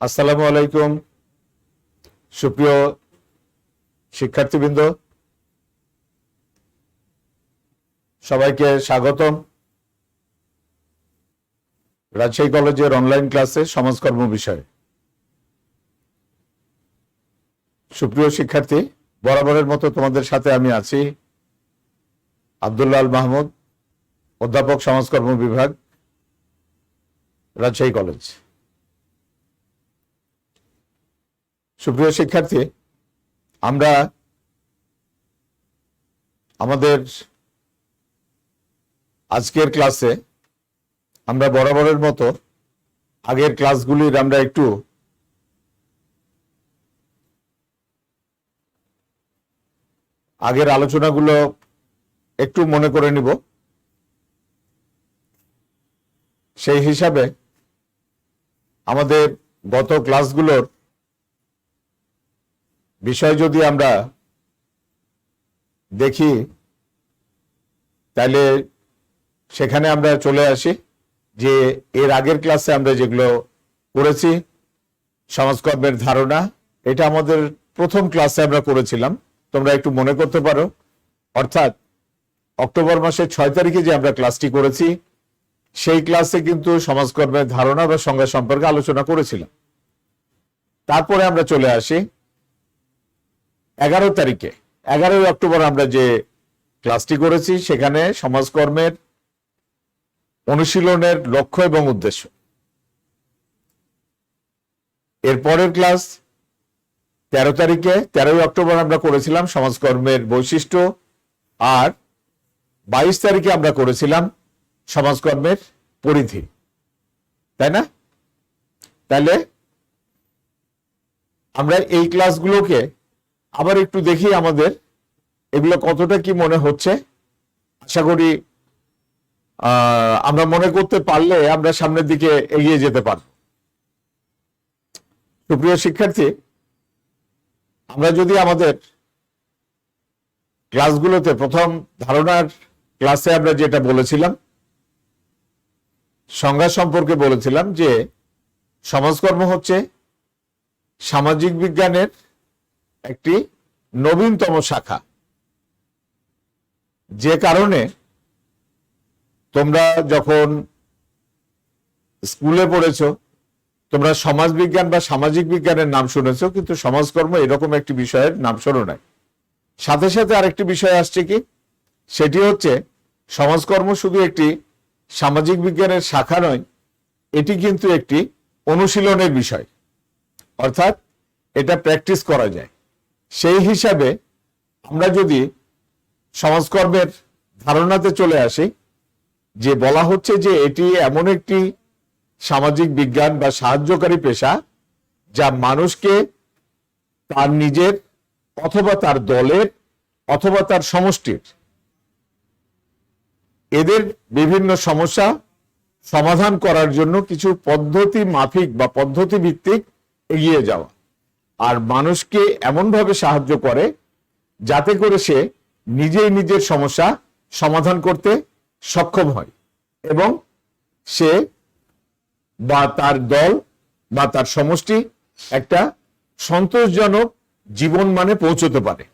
আসসালামু আলাইকুম সুপ্রিয় শিক্ষার্থীবৃন্দ, সবাইকে স্বাগতম রাজশাহী কলেজের অনলাইন ক্লাসে সমাজকর্ম বিষয়ে। সুপ্রিয় শিক্ষার্থী, বরাবরের মতো তোমাদের সাথে আমি আছি আব্দুল্লাহ আল মাহমুদ, অধ্যাপক সমাজকর্ম বিভাগ, রাজশাহী কলেজ। সুপ্রিয় শিক্ষার্থী, আমরা আমাদের আজকের ক্লাসে আমরা বরাবরের মতো আগের ক্লাসগুলির আমরা একটু আগের আলোচনাগুলো একটু মনে করে নিব। সেই হিসাবে আমাদের গত ক্লাসগুলোর বিষয় যদি আমরা দেখি, তাহলে সেখানে আমরা চলে আসি যে এর আগের ক্লাসে আমরা যেগুলো করেছি, সমাজকর্মের ধারণা, এটা আমাদের প্রথম ক্লাসে আমরা করেছিলাম, তোমরা একটু মনে করতে পারো। অর্থাৎ অক্টোবর মাসের 6 তারিখে যে আমরা ক্লাসটি করেছি, সেই ক্লাসে কিন্তু সমাজকর্মের ধারণা বা সংজ্ঞা সম্পর্কে আলোচনা করেছিলাম। তারপরে আমরা চলে আসি 11 তারিখে, 11 অক্টোবর আমরা যে ক্লাসটি করেছি, সেখানে সমাজকর্মের অনুশীলনের লক্ষ্য এবং উদ্দেশ্য। এরপরের ক্লাস 13 তারিখে, 13 অক্টোবর আমরা করেছিলাম সমাজকর্মের বৈশিষ্ট্য, আর 22 তারিখে আমরা করেছিলাম সমাজকর্মের পরিধি, তাই না? তাহলে আমরা এই ক্লাসগুলোকে আবার একটু দেখি আমাদের এগুলো কতটা কি মনে হচ্ছে। আশা করি আমরা মনে করতে পারলে আমরা সামনের দিকে এগিয়ে যেতে পারব। সুপ্রিয় শিক্ষার্থী, আমরা যদি আমাদের ক্লাসগুলোতে প্রথম ধারণার ক্লাসে আমরা যেটা বলেছিলাম, সংজ্ঞা সম্পর্কে বলেছিলাম যে সমাজকর্ম হচ্ছে সামাজিক বিজ্ঞানের একটি নবীনতম শাখা, যে কারণে তোমরা যখন স্কুলে পড়েছো, তোমরা সমাজ বিজ্ঞান বা সামাজিক বিজ্ঞানের নাম শুনেছো, কিন্তু সমাজকর্ম এরকম একটি বিষয়ের নাম শোনো নাই। সাথে সাথে আরেকটি বিষয় আসছে কি, সেটি হচ্ছে সমাজকর্ম শুধু একটি সামাজিক বিজ্ঞানের শাখা নয়, এটি কিন্তু একটি অনুশীলনের বিষয়, অর্থাৎ এটা প্র্যাকটিস করা যায়। সেই হিসাবে আমরা যদি সমাজকর্মের ধারণাতে চলে আসি, যে বলা হচ্ছে যে এটি এমন একটি সামাজিক বিজ্ঞান বা সাহায্যকারী পেশা, যা মানুষকে তার নিজের অথবা তার দলের অথবা তার সমষ্টির এদের বিভিন্ন সমস্যা সমাধান করার জন্য কিছু পদ্ধতি মাফিক বা পদ্ধতি ভিত্তিক এগিয়ে যাওয়া, আর মানুষকে এমনভাবে সাহায্য করে যাতে করে সে নিজেই নিজের সমস্যা সমাধান করতে সক্ষম হয় এবং সে বা তার দল বা তার সমষ্টি একটা সন্তোষজনক জীবন মানে পৌঁছতে পারে।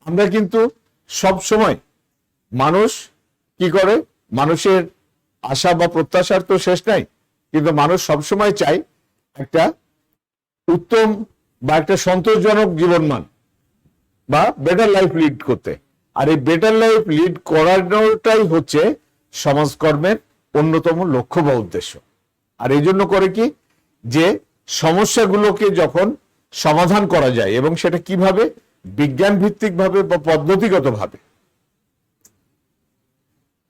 আমরা কিন্তু সব সময় মানুষ কি করে, মানুষের আশা বা প্রত্যাশার তো শেষ নাই, কিন্তু মানুষ সবসময় চায় একটা উত্তম বা একটা সন্তোষজনক জীবনমান বা বেটার লাইফ লিড করতে। আর এই বেটার লাইফ লিড করানোটাই হচ্ছে সমাজকর্মের অন্যতম লক্ষ্য বা উদ্দেশ্য। আর এই জন্য করে কি, যে সমস্যাগুলোকে যখন সমাধান করা যায় এবং সেটা কিভাবে, বিজ্ঞান ভিত্তিক ভাবে বা পদ্ধতিগত ভাবে,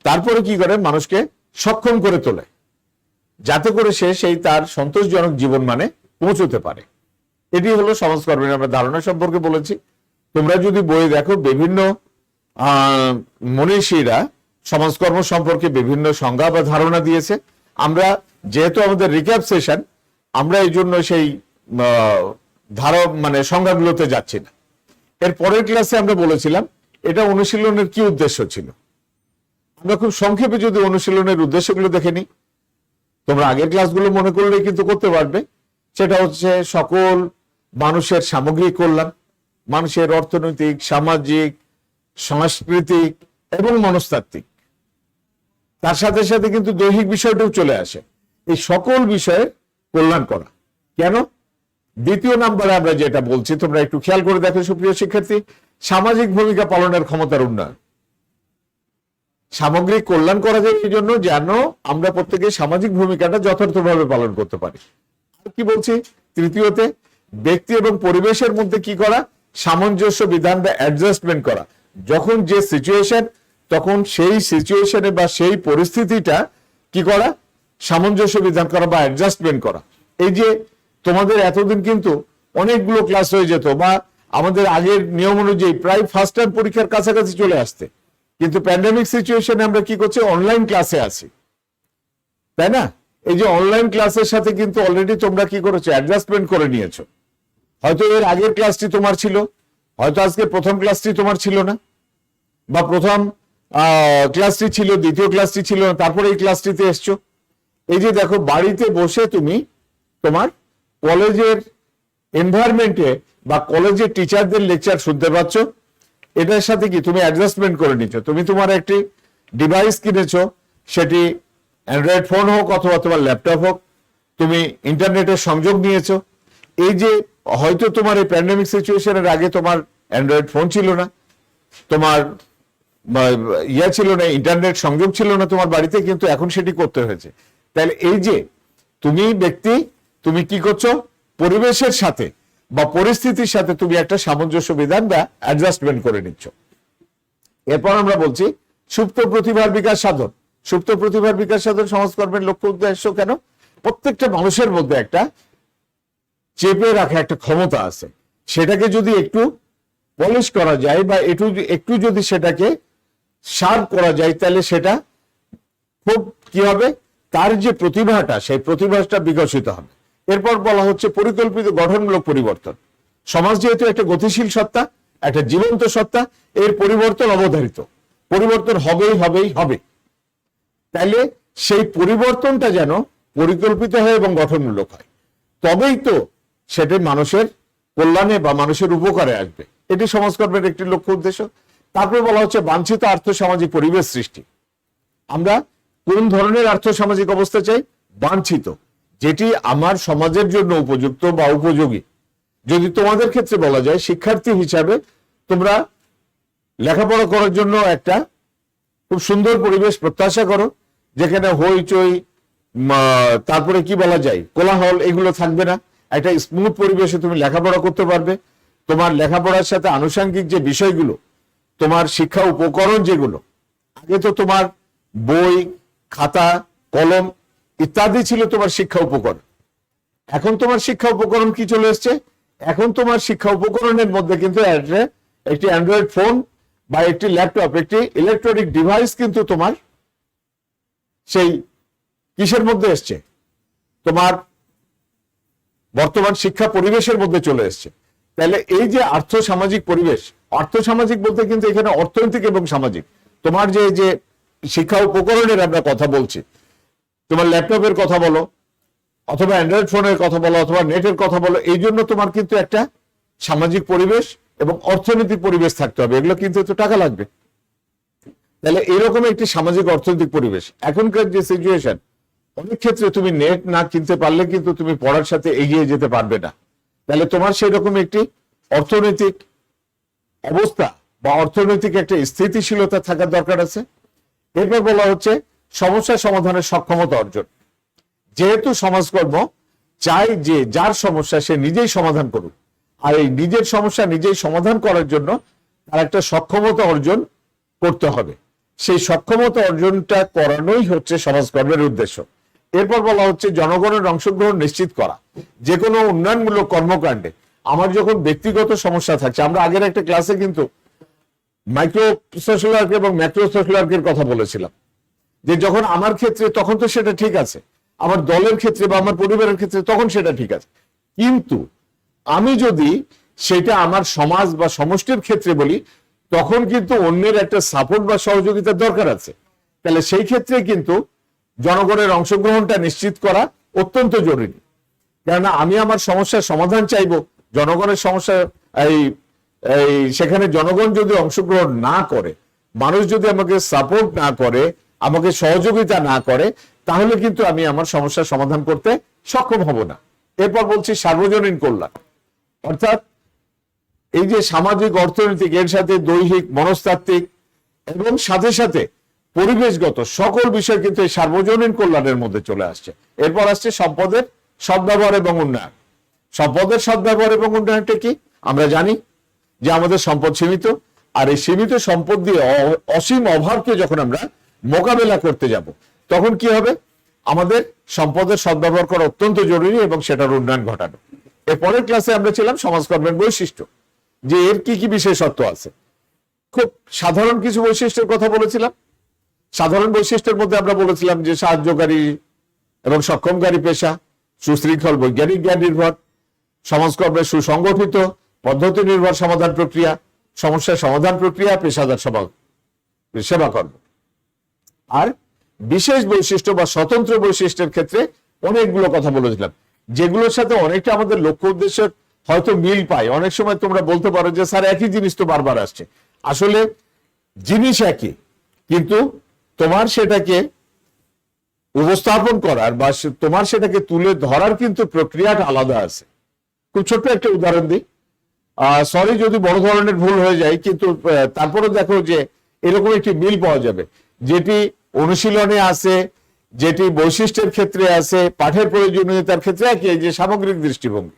তারপরে কি করে মানুষকে সক্ষম করে তোলে যাতে করে সে সেই তার সন্তোষজনক জীবন মানে পৌঁছতে পারে। এটি হলো সমাজকর্মের আমরা ধারণা সম্পর্কে বলেছি। তোমরা যদি বই দেখো, বিভিন্ন মনীষীরা সমাজকর্ম সম্পর্কে বিভিন্ন সংজ্ঞা বা ধারণা দিয়েছে। আমরা যেহেতু আমাদের রিক্যাপ সেশন, আমরা এই জন্য সেই সংজ্ঞাগুলোতে যাচ্ছি না। এর পরের ক্লাসে আমরা বলেছিলাম এটা অনুশীলনের কি উদ্দেশ্য ছিল। আমরা খুব সংক্ষেপে যদি অনুশীলনের উদ্দেশ্যগুলো দেখে নিই, তোমরা আগের ক্লাসগুলো মনে করলেই কিন্তু করতে পারবে। সেটা হচ্ছে সকল মানুষের সামগ্রিক কল্যাণ, মানুষের অর্থনৈতিক, সামাজিক, সাংস্কৃতিক এবং মনস্তাত্ত্বিক, তার সাথে সাথে কিন্তু দৈহিক বিষয়টাও চলে আসে। এই সকল বিষয়ে কল্যাণ করা। কেন? দ্বিতীয় নাম্বারে আমরা যেটা বলছি, তোমরা একটু খেয়াল করে দেখো সুপ্রিয় শিক্ষার্থী, সামাজিক ভূমিকা পালনের ক্ষমতার উন্নয়ন। সামগ্রিক কল্যাণ করা যায় এই জন্য যেন আমরা প্রত্যেকে সামাজিক ভূমিকাটা যথার্থভাবে পালন করতে পারি। কি বলছি? তৃতীয়তে, ব্যক্তি এবং পরিবেশের মধ্যে কি করা? সামঞ্জস্য বিধান বা অ্যাডজাস্টমেন্ট করা। যখন যে সিচুয়েশন, তখন সেই সিচুয়েশনে বা সেই পরিস্থিতিটা কি করা? সামঞ্জস্য বিধান করা বা অ্যাডজাস্টমেন্ট করা। এই যে তোমাদের এতদিন কিন্তু অনেকগুলো ক্লাস হয়ে যেত, বা আমাদের আগের নিয়ম অনুযায়ী প্রায় ফার্স্ট টার্ম পরীক্ষার কাছাকাছি চলে আসতে, কিন্তু প্যান্ডেমিক সিচুয়েশনে আমরা কি করছি? অনলাইন ক্লাসে আছি, তাই না? এই যে অনলাইন ক্লাসের সাথে কিন্তু অলরেডি তোমরা কি করেছো? অ্যাডজাস্টমেন্ট করে নিয়েছো। হয়তো এর আগের ক্লাসটি তোমার ছিল, হয়তো আজকে প্রথম ক্লাসটি তোমার ছিল না, বা প্রথম ক্লাসটি ছিল, দ্বিতীয় ক্লাসটি ছিল না, তারপরে এই ক্লাসটিতে এসছো। এই যে দেখো, বাড়িতে বসে তুমি তোমার কলেজের এনভায়রনমেন্টে বা কলেজের টিচারদের লেকচার শুনতে পাচ্ছ। এটার সাথে কি তুমি অ্যাডজাস্টমেন্ট করে নিচ্ছ। তুমি তোমার একটি ডিভাইস কিনেছো, সেটি অ্যান্ড্রয়েড ফোন হোক অথবা তোমার ল্যাপটপ হোক, তুমি ইন্টারনেটের সংযোগ নিয়েছো। এই যে হয়তো তোমার এই প্যান্ডেমিক সিচুয়েশনের আগে তোমার অ্যান্ড্রয়েড ফোন ছিল না, তোমার ছিল না, ইন্টারনেট সংযোগ ছিল না তোমার বাড়িতে, কিন্তু এখন সেটি করতে হয়েছে। তাহলে এই যে তুমি ব্যক্তি, তুমি কি করছো? পরিবেশের সাথে বা পরিস্থিতির সাথে তুমি একটা সামঞ্জস্য বিধান বা অ্যাডজাস্টমেন্ট করে নিচ্ছ। এরপর আমরা বলছি সুপ্ত প্রতিভার বিকাশ সাধন। সুপ্ত প্রতিভার বিকাশ সাধন সমাজকর্মের লক্ষ্য উদ্দেশ্য কেন? প্রত্যেকটা মানুষের মধ্যে একটা চেপে রাখা একটা ক্ষমতা আছে, সেটাকে যদি একটু পলিশ করা যায় বা একটু যদি সেটাকে শার্প করা যায়, তাহলে সেটা খুব কি হবে? তার যে প্রতিভাটা, সেই প্রতিভাটা বিকশিত হবে। এরপর বলা হচ্ছে পরিকল্পিত গঠনমূলক পরিবর্তন। সমাজ যেহেতু একটা গতিশীল সত্তা, একটা জীবন্ত সত্তা, এর পরিবর্তন অবধারিত, পরিবর্তন হবে। তাইলে সেই পরিবর্তনটা যেন পরিকল্পিত হয় এবং গঠনমূলক হয়, তবেই তো সেটা মানুষের কল্যাণে বা মানুষের উপকারে আসবে। এটি সমাজকর্মের একটি লক্ষ্য উদ্দেশ্য। তারপরে বলা হচ্ছে বাঞ্ছিত আর্থসামাজিক পরিবেশ সৃষ্টি। আমরা কোন ধরনের আর্থসামাজিক অবস্থা চাই? বাঞ্ছিত, যেটি আমার সমাজের জন্য উপযুক্ত বা উপযোগী। যদি তোমাদের ক্ষেত্রে বলা যায়, শিক্ষার্থী হিসাবে তোমরা লেখাপড়া করার জন্য একটা খুব সুন্দর পরিবেশ প্রত্যাশা করো, যেখানে হইচই, তারপরে কি বলা যায়, কোলাহল, এগুলো থাকবে না। একটা স্মুথ পরিবেশে তুমি লেখাপড়া করতে পারবে। তোমার লেখাপড়ার সাথে আনুষঙ্গিক যে বিষয়গুলো, তোমার শিক্ষা উপকরণ যেগুলো, আগে তো তোমার বই, খাতা, কলম ইত্যাদি ছিল তোমার শিক্ষা উপকরণ। এখন তোমার শিক্ষা উপকরণ কি চলে এসছে? এখন তোমার শিক্ষা উপকরণের মধ্যে কিন্তু একটি অ্যান্ড্রয়েড ফোন বা একটি ল্যাপটপ, একটি ইলেকট্রনিক ডিভাইস কিন্তু তোমার সেই কিসের মধ্যে এসছে? তোমার বর্তমান শিক্ষা পরিবেশের মধ্যে চলে এসছে। তাহলে এই যে আর্থসামাজিক পরিবেশ, আর্থসামাজিক বলতে কিন্তু এখানে অর্থনৈতিক এবং সামাজিক, তোমার যে শিক্ষা উপকরণের আমরা কথা বলছি, তোমার ল্যাপটপের কথা বলো অথবা অ্যান্ড্রয়েড ফোনের কথা বলো অথবা নেটের কথা বলো, এই জন্য তোমার কিন্তু একটা সামাজিক পরিবেশ এবং অর্থনৈতিক পরিবেশ থাকতে হবে। এগুলো কিন্তু একটু টাকা লাগবে। তাহলে এরকম একটি সামাজিক অর্থনৈতিক পরিবেশ। এখনকার যে সিচুয়েশন, অনেক ক্ষেত্রে তুমি নেট না কিনতে পারলে কিন্তু তুমি পড়ার সাথে এগিয়ে যেতে পারবে না। তাহলে তোমার সেই রকম একটি অর্থনৈতিক অবস্থা বা অর্থনৈতিক একটা স্থিতিশীলতা থাকার দরকার আছে। এরপর বলা হচ্ছে সমস্যা সমাধানের সক্ষমতা অর্জন। যেহেতু সমাজকর্ম চাই যে যার সমস্যা সে নিজেই সমাধান করুক, আর এই নিজের সমস্যা নিজেই সমাধান করার জন্য তার একটা সক্ষমতা অর্জন করতে হবে। সেই সক্ষমতা অর্জনটা করানোই হচ্ছে সমাজকর্মের উদ্দেশ্য। এরপর বলা হচ্ছে জনগণের অংশগ্রহণ নিশ্চিত করা। যে কোনো উন্নয়নমূলক কর্মকাণ্ডে আমার যখন ব্যক্তিগত সমস্যা থাকছে, আমরা আগের একটা ক্লাসে কিন্তু মাইক্রো সোশ্যাল ওয়ার্ক এবং ম্যাক্রো সোশ্যাল ওয়ার্কের কথা বলেছিলাম, যে যখন আমার ক্ষেত্রে তখন তো সেটা ঠিক আছে, আমার দলের ক্ষেত্রে বা আমার পরিবারের ক্ষেত্রে তখন সেটা ঠিক আছে, কিন্তু আমি যদি সেটা আমার সমাজ বা সমষ্টির ক্ষেত্রে বলি, তখন কিন্তু অন্যের একটা সাপোর্ট বা সহযোগিতার দরকার আছে। তাহলে সেই ক্ষেত্রে কিন্তু জনগণের অংশগ্রহণটা নিশ্চিত করা অত্যন্ত জরুরি। কেননা আমি আমার সমস্যার সমাধান চাইবো, জনগণের সমস্যা এই এই সেখানে জনগণ যদি অংশগ্রহণ না করে, মানুষ যদি আমাকে সাপোর্ট না করে, আমাকে সহযোগিতা না করে, তাহলে কিন্তু আমি আমার সমস্যার সমাধান করতে সক্ষম হব না। এরপর বলছি সার্বজনীন কল্যাণ, অর্থাৎ এই যে সামাজিক, অর্থনৈতিক, এর সাথে দৈহিক, মনস্তাত্ত্বিক এবং সাথে সাথে পরিবেশগত সকল বিষয় কিন্তু এই সার্বজনীন কল্যাণের মধ্যে চলে আসছে। এরপর আসছে সম্পদের সদ্ব্যবহার এবং উন্নয়ন। সম্পদের সদ্ব্যবহার এবং উন্নয়নটা কি? আমরা জানি যে আমাদের সম্পদ সীমিত, আর এই সীমিত সম্পদ দিয়ে অসীম অভাবকে যখন আমরা মোকাবেলা করতে যাব, তখন কি হবে? আমাদের সম্পদের সদ্ব্যবহার করা অত্যন্ত জরুরি এবং সেটার উন্নয়ন ঘটানো। এর পরের ক্লাসে আমরা ছিলাম সমাজকর্মের বৈশিষ্ট্য, যে এর কি কি বিশেষত্ব আছে। খুব সাধারণ কিছু বৈশিষ্ট্যের কথা বলেছিলাম। সাধারণ বৈশিষ্ট্যের মধ্যে আমরা বলেছিলাম যে সাহায্যকারী এবং সক্ষমকারী পেশা, সুশৃঙ্খল বৈজ্ঞানিক জ্ঞান নির্ভর, সমাজকর্মের সুসংগঠিত পদ্ধতি নির্ভর সমাধান প্রক্রিয়া, সমস্যা সমাধান প্রক্রিয়া, পেশাদার সেবা কর্ম। আর বিশেষ বৈশিষ্ট্য বা স্বতন্ত্র বৈশিষ্ট্যের ক্ষেত্রে অনেকগুলো কথা বলেছিলাম, যেগুলোর সাথে অনেকটা আমাদের লক্ষ্য উদ্দেশ্যের হয়তো মিল পায়। অনেক সময় তোমরা বলতে পারো যে স্যার একই জিনিস তো বারবার আসছে। আসলে জিনিস একই, কিন্তু তোমার সেটাকে উপস্থাপন করার বা তোমার সেটাকে তুলে ধরার কিন্তু প্রক্রিয়াটা আলাদা আছে। খুব ছোট্ট একটা উদাহরণ দিই, সরি যদি বড় ধরনের ভুল হয়ে যায়, কিন্তু তারপরে দেখো যে এরকম একটি মিল পাওয়া যাবে, যেটি অনুশীলনে আছে, যেটি বৈশিষ্ট্যের ক্ষেত্রে আছে, পাঠের প্রয়োজনীয়তার ক্ষেত্রে একই, যে সামগ্রিক দৃষ্টিভঙ্গি।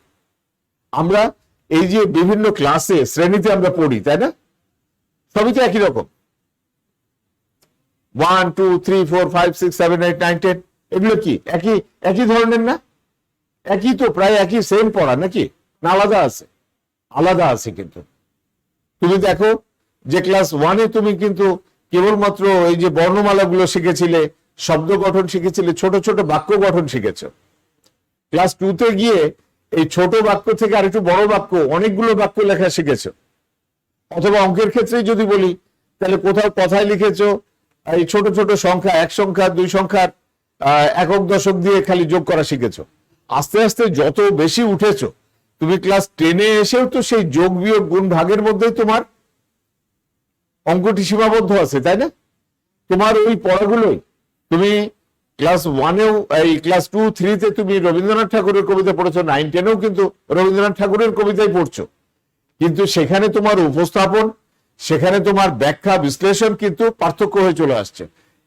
আমরা এই যে বিভিন্ন ক্লাসে, শ্রেণীতে আমরা পড়ি, তাই না? সবই তো একই রকম, 1 2 3 4 5 6 7 8 9 10, এগুলো কি একই একই ধরনের না? একই তো, প্রায় একই, সেম পড়া নাকি? না আলাদা আছে? আলাদা আছে। কিন্তু তুমি দেখো যে ক্লাস 1-এ তুমি কিন্তু কেবলমাত্র এই যে বর্ণমালাগুলো শিখেছিলে, শব্দ গঠন শিখেছিলে, ছোট ছোট বাক্য গঠন শিখেছো। ক্লাস 2-তে গিয়ে এই ছোট বাক্য থেকে আর একটু বড় বাক্য, অনেকগুলো বাক্য লেখা শিখেছো। অথবা অঙ্কের ক্ষেত্রে যদি বলি, তাহলে কোথাও কথায় লিখেছো এই ছোট ছোট সংখ্যা, 1 সংখ্যা 2 সংখ্যার একক দশক দিয়ে খালি যোগ করা শিখেছো। আস্তে আস্তে যত বেশি উঠেছো, তুমি ক্লাস 10-এ এসেও তো সেই যোগ বিয়োগ গুণ ভাগের মধ্যেই তোমার অঙ্কটি সীমাবদ্ধ আছে, তাই না? তোমার ওই পড়াগুলোই তুমি ক্লাস 1-এও, এই ক্লাস 2 3-তে তুমি রবীন্দ্রনাথ ঠাকুরের কবিতা পড়েছো, 9 10-এও কিন্তু রবীন্দ্রনাথ ঠাকুরের কবিতাই পড়ছো। কিন্তু সেখানে তোমার উপস্থাপন, সেখানে তোমার ব্যাখ্যা বিশ্লেষণ কিন্তু পার্থক্য হয়ে চলে আসছে।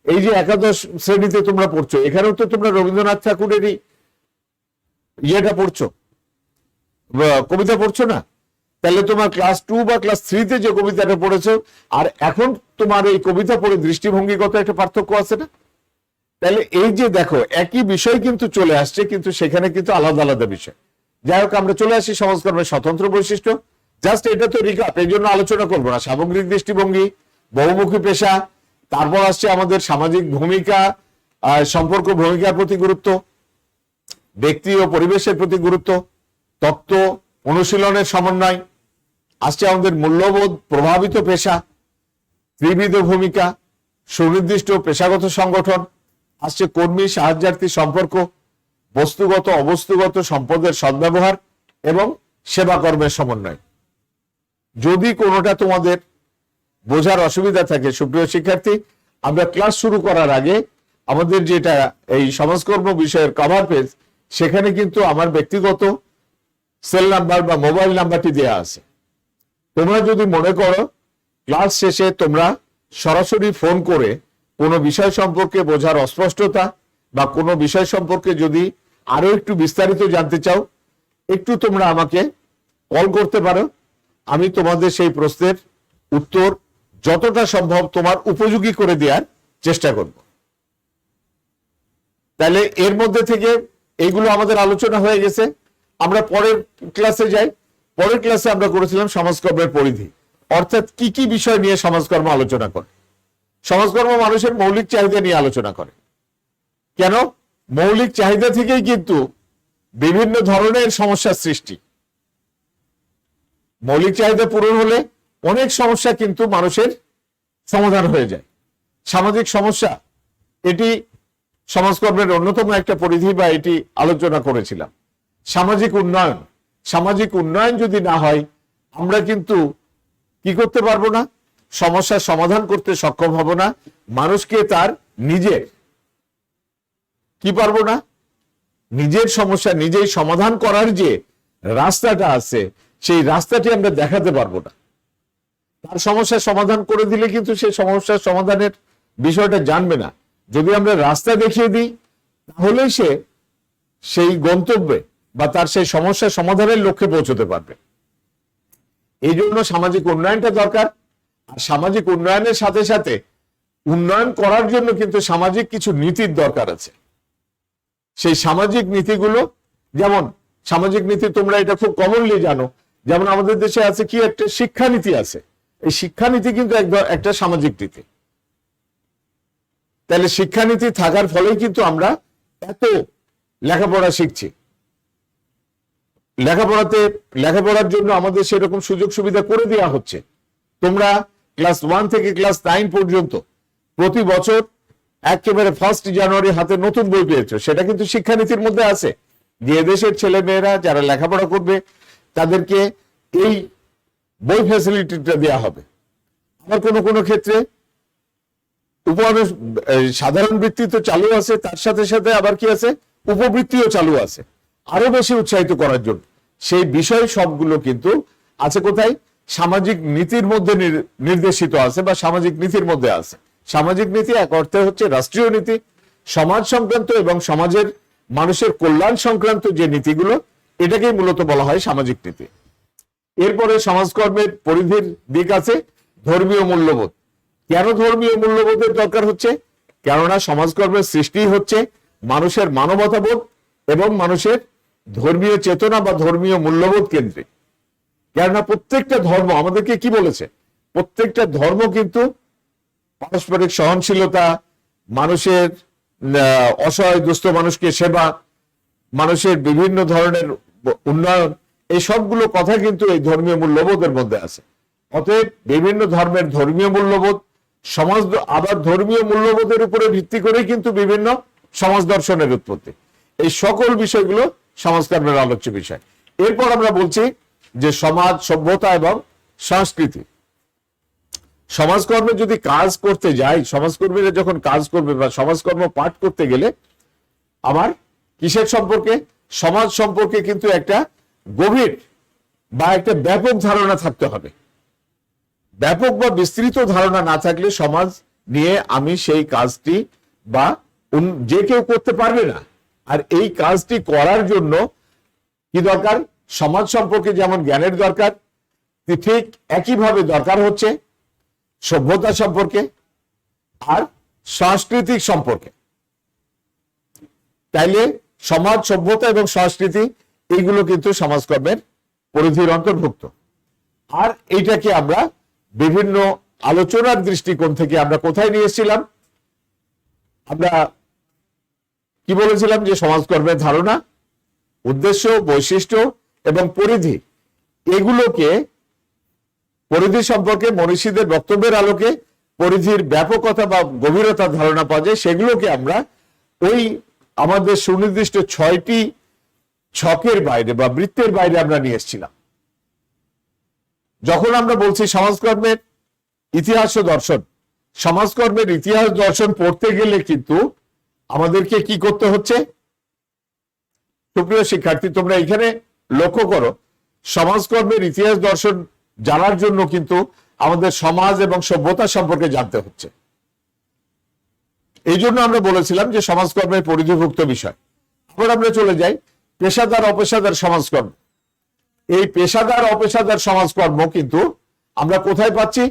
এই যে একাদশ শ্রেণীতে তোমরা পড়ছো, এখানেও তো তোমরা রবীন্দ্রনাথ ঠাকুরেরই ইয়েটা পড়ছো, কবিতা পড়ছো না? তাহলে তোমার ক্লাস 2 বা ক্লাস 3-তে যে কবিতাটা পড়েছো, আর এখন তোমার এই কবিতা পড়ে দৃষ্টিভঙ্গিগত একটা পার্থক্য আছে না? তাহলে এই যে দেখো, একই বিষয় কিন্তু চলে আসছে, কিন্তু সেখানে কিন্তু আলাদা আলাদা বিষয়। যাই হোক, আমরা চলে আসি সমাজকর্মের স্বতন্ত্র বৈশিষ্ট্য। জাস্ট এটা তো রিকাপ, এই জন্য আলোচনা করবো না। সামগ্রিক দৃষ্টিভঙ্গি, বহুমুখী পেশা, তারপর আসছে আমাদের সামাজিক ভূমিকা, সম্পর্ক ভূমিকার প্রতি গুরুত্ব, ব্যক্তি ও পরিবেশের প্রতি গুরুত্ব, তত্ত্ব অনুশীলনের সমন্বয়, আসছে আমাদের মূল্যবোধ প্রভাবিত পেশা, ত্রিবিধ ভূমিকা, সুনির্দিষ্ট পেশাগত সংগঠন, আসছে কর্মী সাহায্যার্থী সম্পর্ক, বস্তুগত অবস্তুগত সম্পদের সদ্ব্যবহার এবং সেবা কর্মের সমন্বয়। যদি কোনোটা তোমাদের বোঝার অসুবিধা থাকে, সুপ্রিয় শিক্ষার্থী, আমরা ক্লাস শুরু করার আগে আমাদের যেটা এই সমাজকর্ম বিষয়ের কভার পেজ, সেখানে কিন্তু আমার ব্যক্তিগত সেল নাম্বার বা মোবাইল নাম্বারটি দেওয়া আছে। তোমরা যদি মনে করো ক্লাস শেষে তোমরা সরাসরি ফোন করে কোনো বিষয় সম্পর্কে বোঝার অস্পষ্টতা বা কোনো বিষয় সম্পর্কে যদি আরো একটু বিস্তারিত জানতে চাও, একটু তোমরা আমাকে কল করতে পারো। আমি তোমাদের সেই প্রশ্নের উত্তর যতটা সম্ভব তোমার উপযোগী করে দেওয়ার চেষ্টা করব। তাহলে এর মধ্যে থেকে এইগুলো আমাদের আলোচনা হয়ে গেছে। আমরা পরের ক্লাসে যাই। পরের ক্লাসে আমরা করেছিলাম সমাজকর্মের পরিধি, অর্থাৎ কি কি বিষয় নিয়ে সমাজকর্ম আলোচনা করে। সমাজকর্ম মানুষের মৌলিক চাহিদা নিয়ে আলোচনা করে। কেন? মৌলিক চাহিদা থেকেই কিন্তু বিভিন্ন ধরনের সমস্যার সৃষ্টি। মৌলিক চাহিদা পূরণ হলে অনেক সমস্যা কিন্তু মানুষের সমাধান হয়ে যায়। সামাজিক সমস্যা, এটি সমাজকর্মের অন্যতম একটা পরিধি বা এটি আলোচনা করেছিলাম। সামাজিক উন্নয়ন। সামাজিক উন্নয়ন যদি না হয় আমরা কিন্তু কি করতে পারবো না, সমস্যার সমাধান করতে সক্ষম হব না। মানুষকে তার নিজের কি পারবো না, নিজের সমস্যা নিজেই সমাধান করার যে রাস্তাটা আছে সেই রাস্তাটি আমরা দেখাতে পারবো না। তার সমস্যার সমাধান করে দিলে কিন্তু সেই সমস্যার সমাধানের বিষয়টা জানবে না। যদি আমরা রাস্তা দেখিয়ে দিই তাহলে সে সেই গন্তব্যে বা তার সেই সমস্যার সমাধানের লক্ষ্যে পৌঁছতে পারবে। এই জন্য সামাজিক উন্নয়নটা দরকার। আর সামাজিক উন্নয়নের সাথে সাথে উন্নয়ন করার জন্য কিন্তু সামাজিক কিছু নীতির দরকার আছে। সেই সামাজিক নীতিগুলো, যেমন সামাজিক নীতি তোমরা এটা খুব কমনলি জানো, যেমন আমাদের দেশে আছে কি একটা শিক্ষানীতি আছে। এই শিক্ষানীতি কিন্তু একটা সামাজিক নীতি। তাহলে শিক্ষানীতি থাকার ফলেই কিন্তু আমরা এত লেখাপড়া শিখছি। লেখাপড়ার জন্য আমাদের সেরকম সুযোগ সুবিধা করে দেওয়া হচ্ছে। তোমরা ক্লাস 1 থেকে ক্লাস 9 পর্যন্ত প্রতি বছর একেবারে 1 জানুয়ারি হাতে নতুন বই পেয়েছো, সেটা কিন্তু শিক্ষানীতির মধ্যে আছে যে দেশের ছেলে মেয়েরা যারা লেখাপড়া করবে তাদেরকে এই বই ফ্যাসিলিটিটা দেওয়া হবে। আবার কোনো কোনো ক্ষেত্রে সাধারণ বৃত্তি তো চালু আছে, তার সাথে সাথে আবার কি আছে, উপবৃত্তিও চালু আছে আরো বেশি উৎসাহিত করার জন্য। সেই বিষয় সবগুলো কিন্তু আছে কোথায়, সামাজিক নীতির মধ্যে নির্দেশিত আছে বা সামাজিক নীতির মধ্যে আছে। সামাজিক নীতি এক অর্থে হচ্ছে রাষ্ট্রীয় নীতি, সমাজ সংক্রান্ত এবং সমাজের মানুষের কল্যাণ সংক্রান্ত যে নীতিগুলো, এটাকেই মূলত বলা হয় সামাজিক নীতি। এরপরে সমাজকর্মের পরিধির দিক আছে ধর্মীয় মূল্যবোধ। কেন ধর্মীয় মূল্যবোধের দরকার হচ্ছে? কেননা সমাজকর্মের সৃষ্টি হচ্ছে মানুষের মানবতাবোধ এবং মানুষের ধর্মীয় চেতনা বা ধর্মীয় মূল্যবোধ কেন্দ্রিক। কেননা প্রত্যেকটা ধর্ম আমাদেরকে কি বলেছে, প্রত্যেকটা ধর্ম কিন্তু পারস্পরিক সহনশীলতা, মানুষের অসহায় দুস্থ মানুষকে সেবা, মানুষের বিভিন্ন ধরনের উন্নয়ন, এই সবগুলো কথা কিন্তু এই ধর্মীয় মূল্যবোধের মধ্যে আছে। অতএব বিভিন্ন ধর্মের ধর্মীয় মূল্যবোধ, সমাজ, আবার ধর্মীয় মূল্যবোধের উপরে ভিত্তি করে কিন্তু বিভিন্ন সমাজ দর্শনের উৎপত্তি। এই সকল বিষয়গুলো সমাজকর্মের আলোচ্য বিষয়। এরপর আমরা বলছি যে সমাজ, সভ্যতা এবং সংস্কৃতি। সমাজকর্মে যদি কাজ করতে যাই, সমাজকর্মীরা যখন কাজ করবে বা সমাজকর্ম পাঠ করতে গেলে আমার কিসের সম্পর্কে, সমাজ সম্পর্কে কিন্তু একটা গভীর বা একটা ব্যাপক ধারণা থাকতে হবে। ব্যাপক বা বিস্তৃত ধারণা না থাকলে সমাজ নিয়ে আমি সেই কাজটি বা যে কেউ করতে পারবে না। আর এই কাজটি করার জন্য কি দরকার, সমাজ সম্পর্কে যেমন জ্ঞানের দরকার, ঠিক একইভাবে দরকার হচ্ছে সভ্যতা সম্পর্কে আর সাংস্কৃতিক সম্পর্কে। তাইলে সমাজ, সভ্যতা এবং সংস্কৃতি এইগুলো কিন্তু সমাজকর্মের পরিধির অন্তর্ভুক্ত। আর এইটাকে আমরা বিভিন্ন আলোচনার দৃষ্টিকোণ থেকে আমরা কোথায় নিয়ে এসেছিলাম, আমরা কি বলেছিলাম যে সমাজকর্মের ধারণা, উদ্দেশ্য, বৈশিষ্ট্য এবং পরিধি, এগুলোকে পরিধি সম্পর্কে মনীষীদের বক্তব্যের আলোকে পরিধির ব্যাপকতা বা গভীরতার ধারণা পাওয়া যায়। সেগুলোকে আমরা ওই আমাদের সুনির্দিষ্ট 6টি ছকের বাইরে বা বৃত্তের বাইরে আমরা নিয়ে এসেছিলাম। যখন আমরা বলছি সমাজকর্মের ইতিহাস ও দর্শন, সমাজকর্মের ইতিহাস দর্শন পড়তে গেলে কিন্তু আমাদেরকে কি করতে হচ্ছে, সুপ্রিয় শিক্ষার্থী তোমরা এখানে লক্ষ্য করো, সমাজকর্মের ইতিহাস দর্শন জানার জন্য কিন্তু আমাদের সমাজ এবং সভ্যতা সম্পর্কে জানতে হচ্ছে। এই জন্য আমরা বলেছিলাম যে সমাজকর্মের পরিধিভুক্ত বিষয়। আবার আমরা চলে যাই পেশাদার অপেশাদার সমাজকর্ম। এই পেশাদার অপেশাদার সমাজকর্ম কিন্তু আমরা কোথায় পাচ্ছি,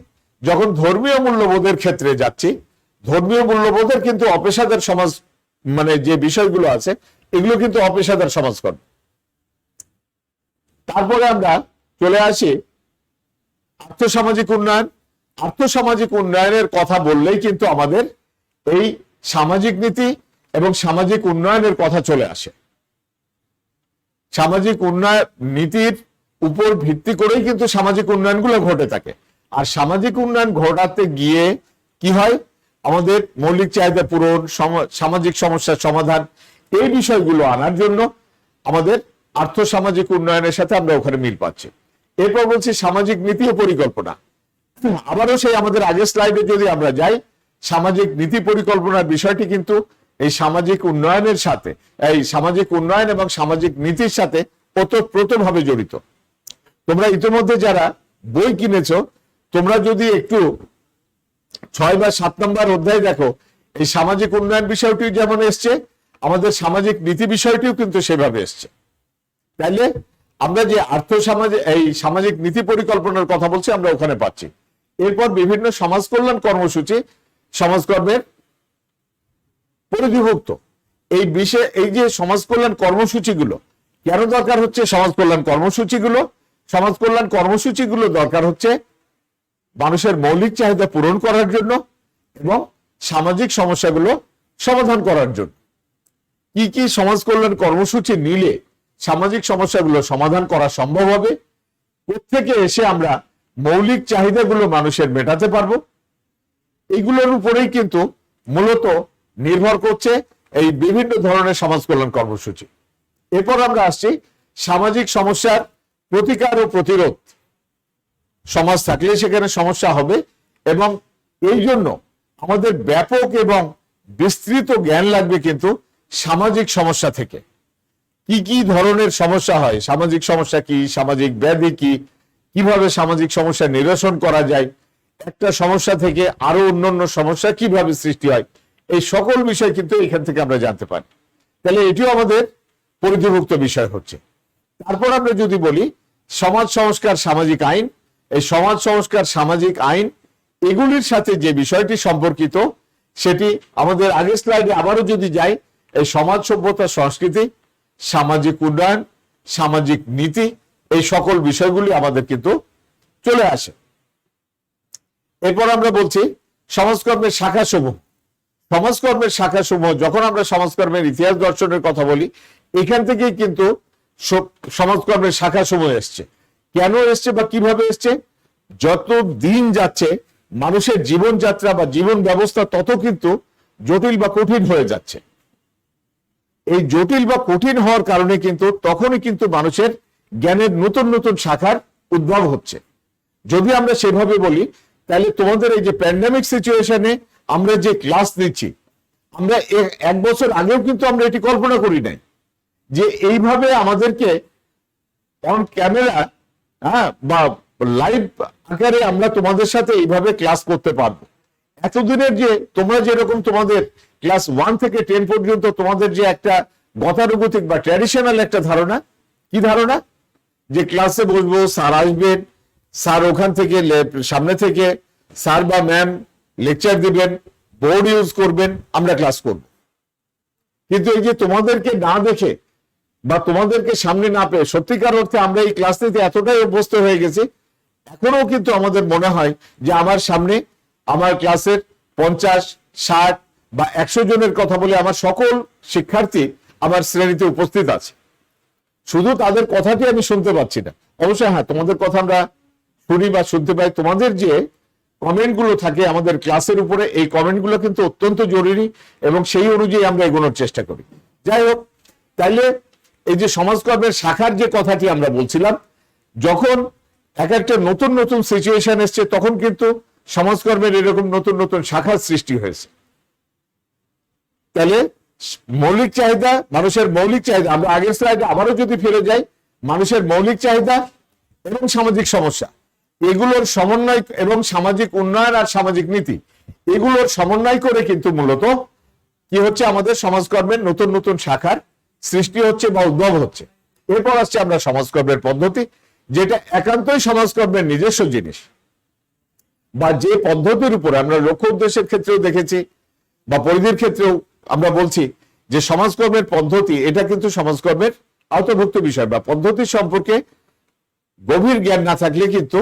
যখন ধর্মীয় মূল্যবোধের ক্ষেত্রে যাচ্ছি। ধর্মীয় মূল্যবোধের কিন্তু অপেশাদার সমাজ, মানে যে বিষয়গুলো আছে এগুলো কিন্তু অপেশাদার সমাজকর্ম। তারপরে আমরা চলে আসি আর্থসামাজিক উন্নয়ন। আর্থসামাজিক উন্নয়নের কথা বললেই কিন্তু আমাদের এই সামাজিক নীতি এবং সামাজিক উন্নয়নের কথা চলে আসে। সামাজিক উন্নয়ন নীতির উপর ভিত্তি করেই কিন্তু সামাজিক উন্নয়নগুলো ঘটে থাকে। আর সামাজিক উন্নয়ন ঘটাতে গিয়ে কি হয়, আমাদের মৌলিক চাহিদা পূরণ, সামাজিক সমস্যার সমাধান, এই বিষয়গুলো আনার জন্য আমাদের আর্থসামাজিক উন্নয়নের সাথে আমরা ওখানে মিল পাচ্ছি। এরপর বলছি সামাজিক নীতি ও পরিকল্পনা। আবারও সেই আমাদের আগের স্লাইডে যদি আমরা যাই, সামাজিক নীতি পরিকল্পনার বিষয়টি কিন্তু এই সামাজিক উন্নয়নের সাথে, এই সামাজিক উন্নয়ন এবং সামাজিক নীতির সাথে ওতপ্রোতভাবে জড়িত। তোমরা ইতিমধ্যে যারা বই কিনেছো, তোমরা যদি একটু 6 বা 7 নম্বর অধ্যায় দেখো, এই সামাজিক উন্নয়ন বিষয়টি যেমন এসছে, আমাদের সামাজিক নীতি বিষয়টিও কিন্তু সেভাবে এসছে। তাইলে আমরা যে এই সামাজিক নীতি পরিকল্পনার কথা বলছি, আমরা ওখানে পাচ্ছি। এরপর বিভিন্ন সমাজ কল্যাণ কর্মসূচি সমাজকর্মের পরিধিভুক্ত। এই বিষয়ে এই যে সমাজ কল্যাণ কর্মসূচিগুলো কেন দরকার হচ্ছে, সমাজ কল্যাণ কর্মসূচিগুলো দরকার হচ্ছে মানুষের মৌলিক চাহিদা পূরণ করার জন্য এবং সামাজিক সমস্যাগুলো সমাধান করার জন্য। কি কি সমাজ কল্যাণ কর্মসূচি নিলে সামাজিক সমস্যাগুলো সমাধান করা সম্ভব হবে, কোত্থেকে এসে আমরা মৌলিক চাহিদাগুলো মানুষের মেটাতে পারবো, এইগুলোর উপরেই কিন্তু মূলত নির্ভর করছে এই বিভিন্ন ধরনের সমাজ কল্যাণ কর্মসূচি। এরপর আমরা আসছি সামাজিক সমস্যার প্রতিকার ও প্রতিরোধ। সমাজ থাকলে সেখানে সমস্যা হবে, এবং এই জন্য আমাদের ব্যাপক এবং বিস্তৃত জ্ঞান লাগবে কিন্তু সামাজিক সমস্যা থেকে। কি কি ধরনের সমস্যা হয়, সামাজিক সমস্যা কি, সামাজিক ব্যাধি কি, কিভাবে সামাজিক সমস্যা নিরসন করা যায়, একটা সমস্যা থেকে আরো অন্যান্য সমস্যা কিভাবে সৃষ্টি হয়, এই সকল বিষয় কিন্তু এখান থেকে আমরা জানতে পারি। তাহলে এটিও আমাদের পরিধিভুক্ত বিষয় হচ্ছে। তারপর আমরা যদি বলি সমাজ সংস্কার সামাজিক আইন, এই সমাজ সংস্কার সামাজিক আইন এগুলির সাথে যে বিষয়টি সম্পর্কিত সেটি আমাদের আগের স্লাইডে আবারও যদি যাই, এই সমাজ সভ্যতা সংস্কৃতি, সামাজিক উন্নয়ন, সামাজিক নীতি, এই সকল বিষয়গুলি আমাদের কিন্তু চলে আসে। এরপর আমরা বলছি সমাজকর্মের শাখাসমূহ। সমাজকর্মের শাখাসমূহ, যখন আমরা সমাজকর্মের ইতিহাস দর্শনের কথা বলি, এখান থেকেই কিন্তু সমাজকর্মের শাখাসমূহ এসছে। কেন এসছে বা কিভাবে এসছে, যত দিন যাচ্ছে মানুষের জীবনযাত্রা বা জীবন ব্যবস্থা তত কিন্তু জটিল বা কঠিন হয়ে যাচ্ছে। এই জটিল বা কঠিন হওয়ার কারণে কিন্তু তখনই কিন্তু মানুষের জ্ঞানের নতুন নতুন শাখার উদ্ভব হচ্ছে। যদি আমরা সেভাবে বলি, তাহলে তোমাদের এই যে প্যান্ডেমিক সিচুয়েশনে আমরা যে ক্লাস নিচ্ছি, আমরা 1 বছর আগেও কিন্তু আমরা এটি কল্পনা করি নাই যে এইভাবে আমাদেরকে অন ক্যামেরা বা লাইভ আকারে আমরা তোমাদের সাথে এইভাবে ক্লাস করতে পারবো। এতদিনের যে তোমরা যেরকম তোমাদের ক্লাস 1 থেকে 10 পর্যন্ত তোমাদের যে একটা গতানুগতিক বা ট্র্যাডিশনাল একটা ধারণা, কি ধারণা, যে ক্লাসে বসবো, স্যার আসবেন, স্যার ওখান থেকে সামনে থেকে স্যার বা ম্যাম লেকচার দিবেন, বোর্ড ইউজ করবেন, আমরা ক্লাস করব। কিন্তু এই যে তোমাদেরকে না দেখে বা তোমাদেরকে সামনে না পেয়ে সত্যিকার অর্থে আমরা এই ক্লাস নিতে এতটাই অভ্যস্ত হয়ে গেছি, এখনো কিন্তু আমাদের মনে হয় যে আমার সামনে আমার ক্লাসের 50, 60 বা 100 জনের কথা বলে আমার সকল শিক্ষার্থী আমার শ্রেণীতে উপস্থিত আছে, শুধু তাদের কথাটি আমি শুনতে পাচ্ছি না। অবশ্যই হ্যাঁ, তোমাদের কথা আমরা শুনি বা শুনতে পাই। তোমাদের যে কমেন্টগুলো থাকে আমাদের ক্লাসের উপরে, এই কমেন্টগুলো কিন্তু অত্যন্ত জরুরি এবং সেই অনুযায়ী আমরা এগোনোর চেষ্টা করি। যাই হোক, তাইলে এই যে সমাজকর্মের শাখার যে কথাটি আমরা বলছিলাম, যখন এক একটা নতুন নতুন সিচুয়েশন এসছে তখন কিন্তু সমাজকর্মের এরকম নতুন নতুন শাখার সৃষ্টি হয়েছে। তাহলে মৌলিক চাহিদা, মানুষের মৌলিক চাহিদা, আমরা আগের স্লাইডে আবারও যদি ফিরে যাই, মানুষের মৌলিক চাহিদা এবং সামাজিক সমস্যা, এগুলোর সমন্বয় এবং সামাজিক উন্নয়ন আর সামাজিক নীতি, এগুলোর সমন্বয় করে কিন্তু মূলত কি হচ্ছে, আমাদের সমাজকর্মের নতুন নতুন শাখার সৃষ্টি হচ্ছে বা উদ্ভব হচ্ছে। এরপর আসছে আমরা সমাজকর্মের পদ্ধতি, যেটা একান্তই সমাজকর্মের নিজস্ব জিনিস, বা যে পদ্ধতির উপরে আমরা লক্ষ্য উদ্দেশ্যের ক্ষেত্রেও দেখেছি বা পরিধির ক্ষেত্রেও আমরা বলছি যে সমাজকর্মের পদ্ধতি, এটা কিন্তু সমাজকর্মের আওতাভুক্ত বিষয় বা পদ্ধতি সম্পর্কে গভীর জ্ঞান না থাকলে কিন্তু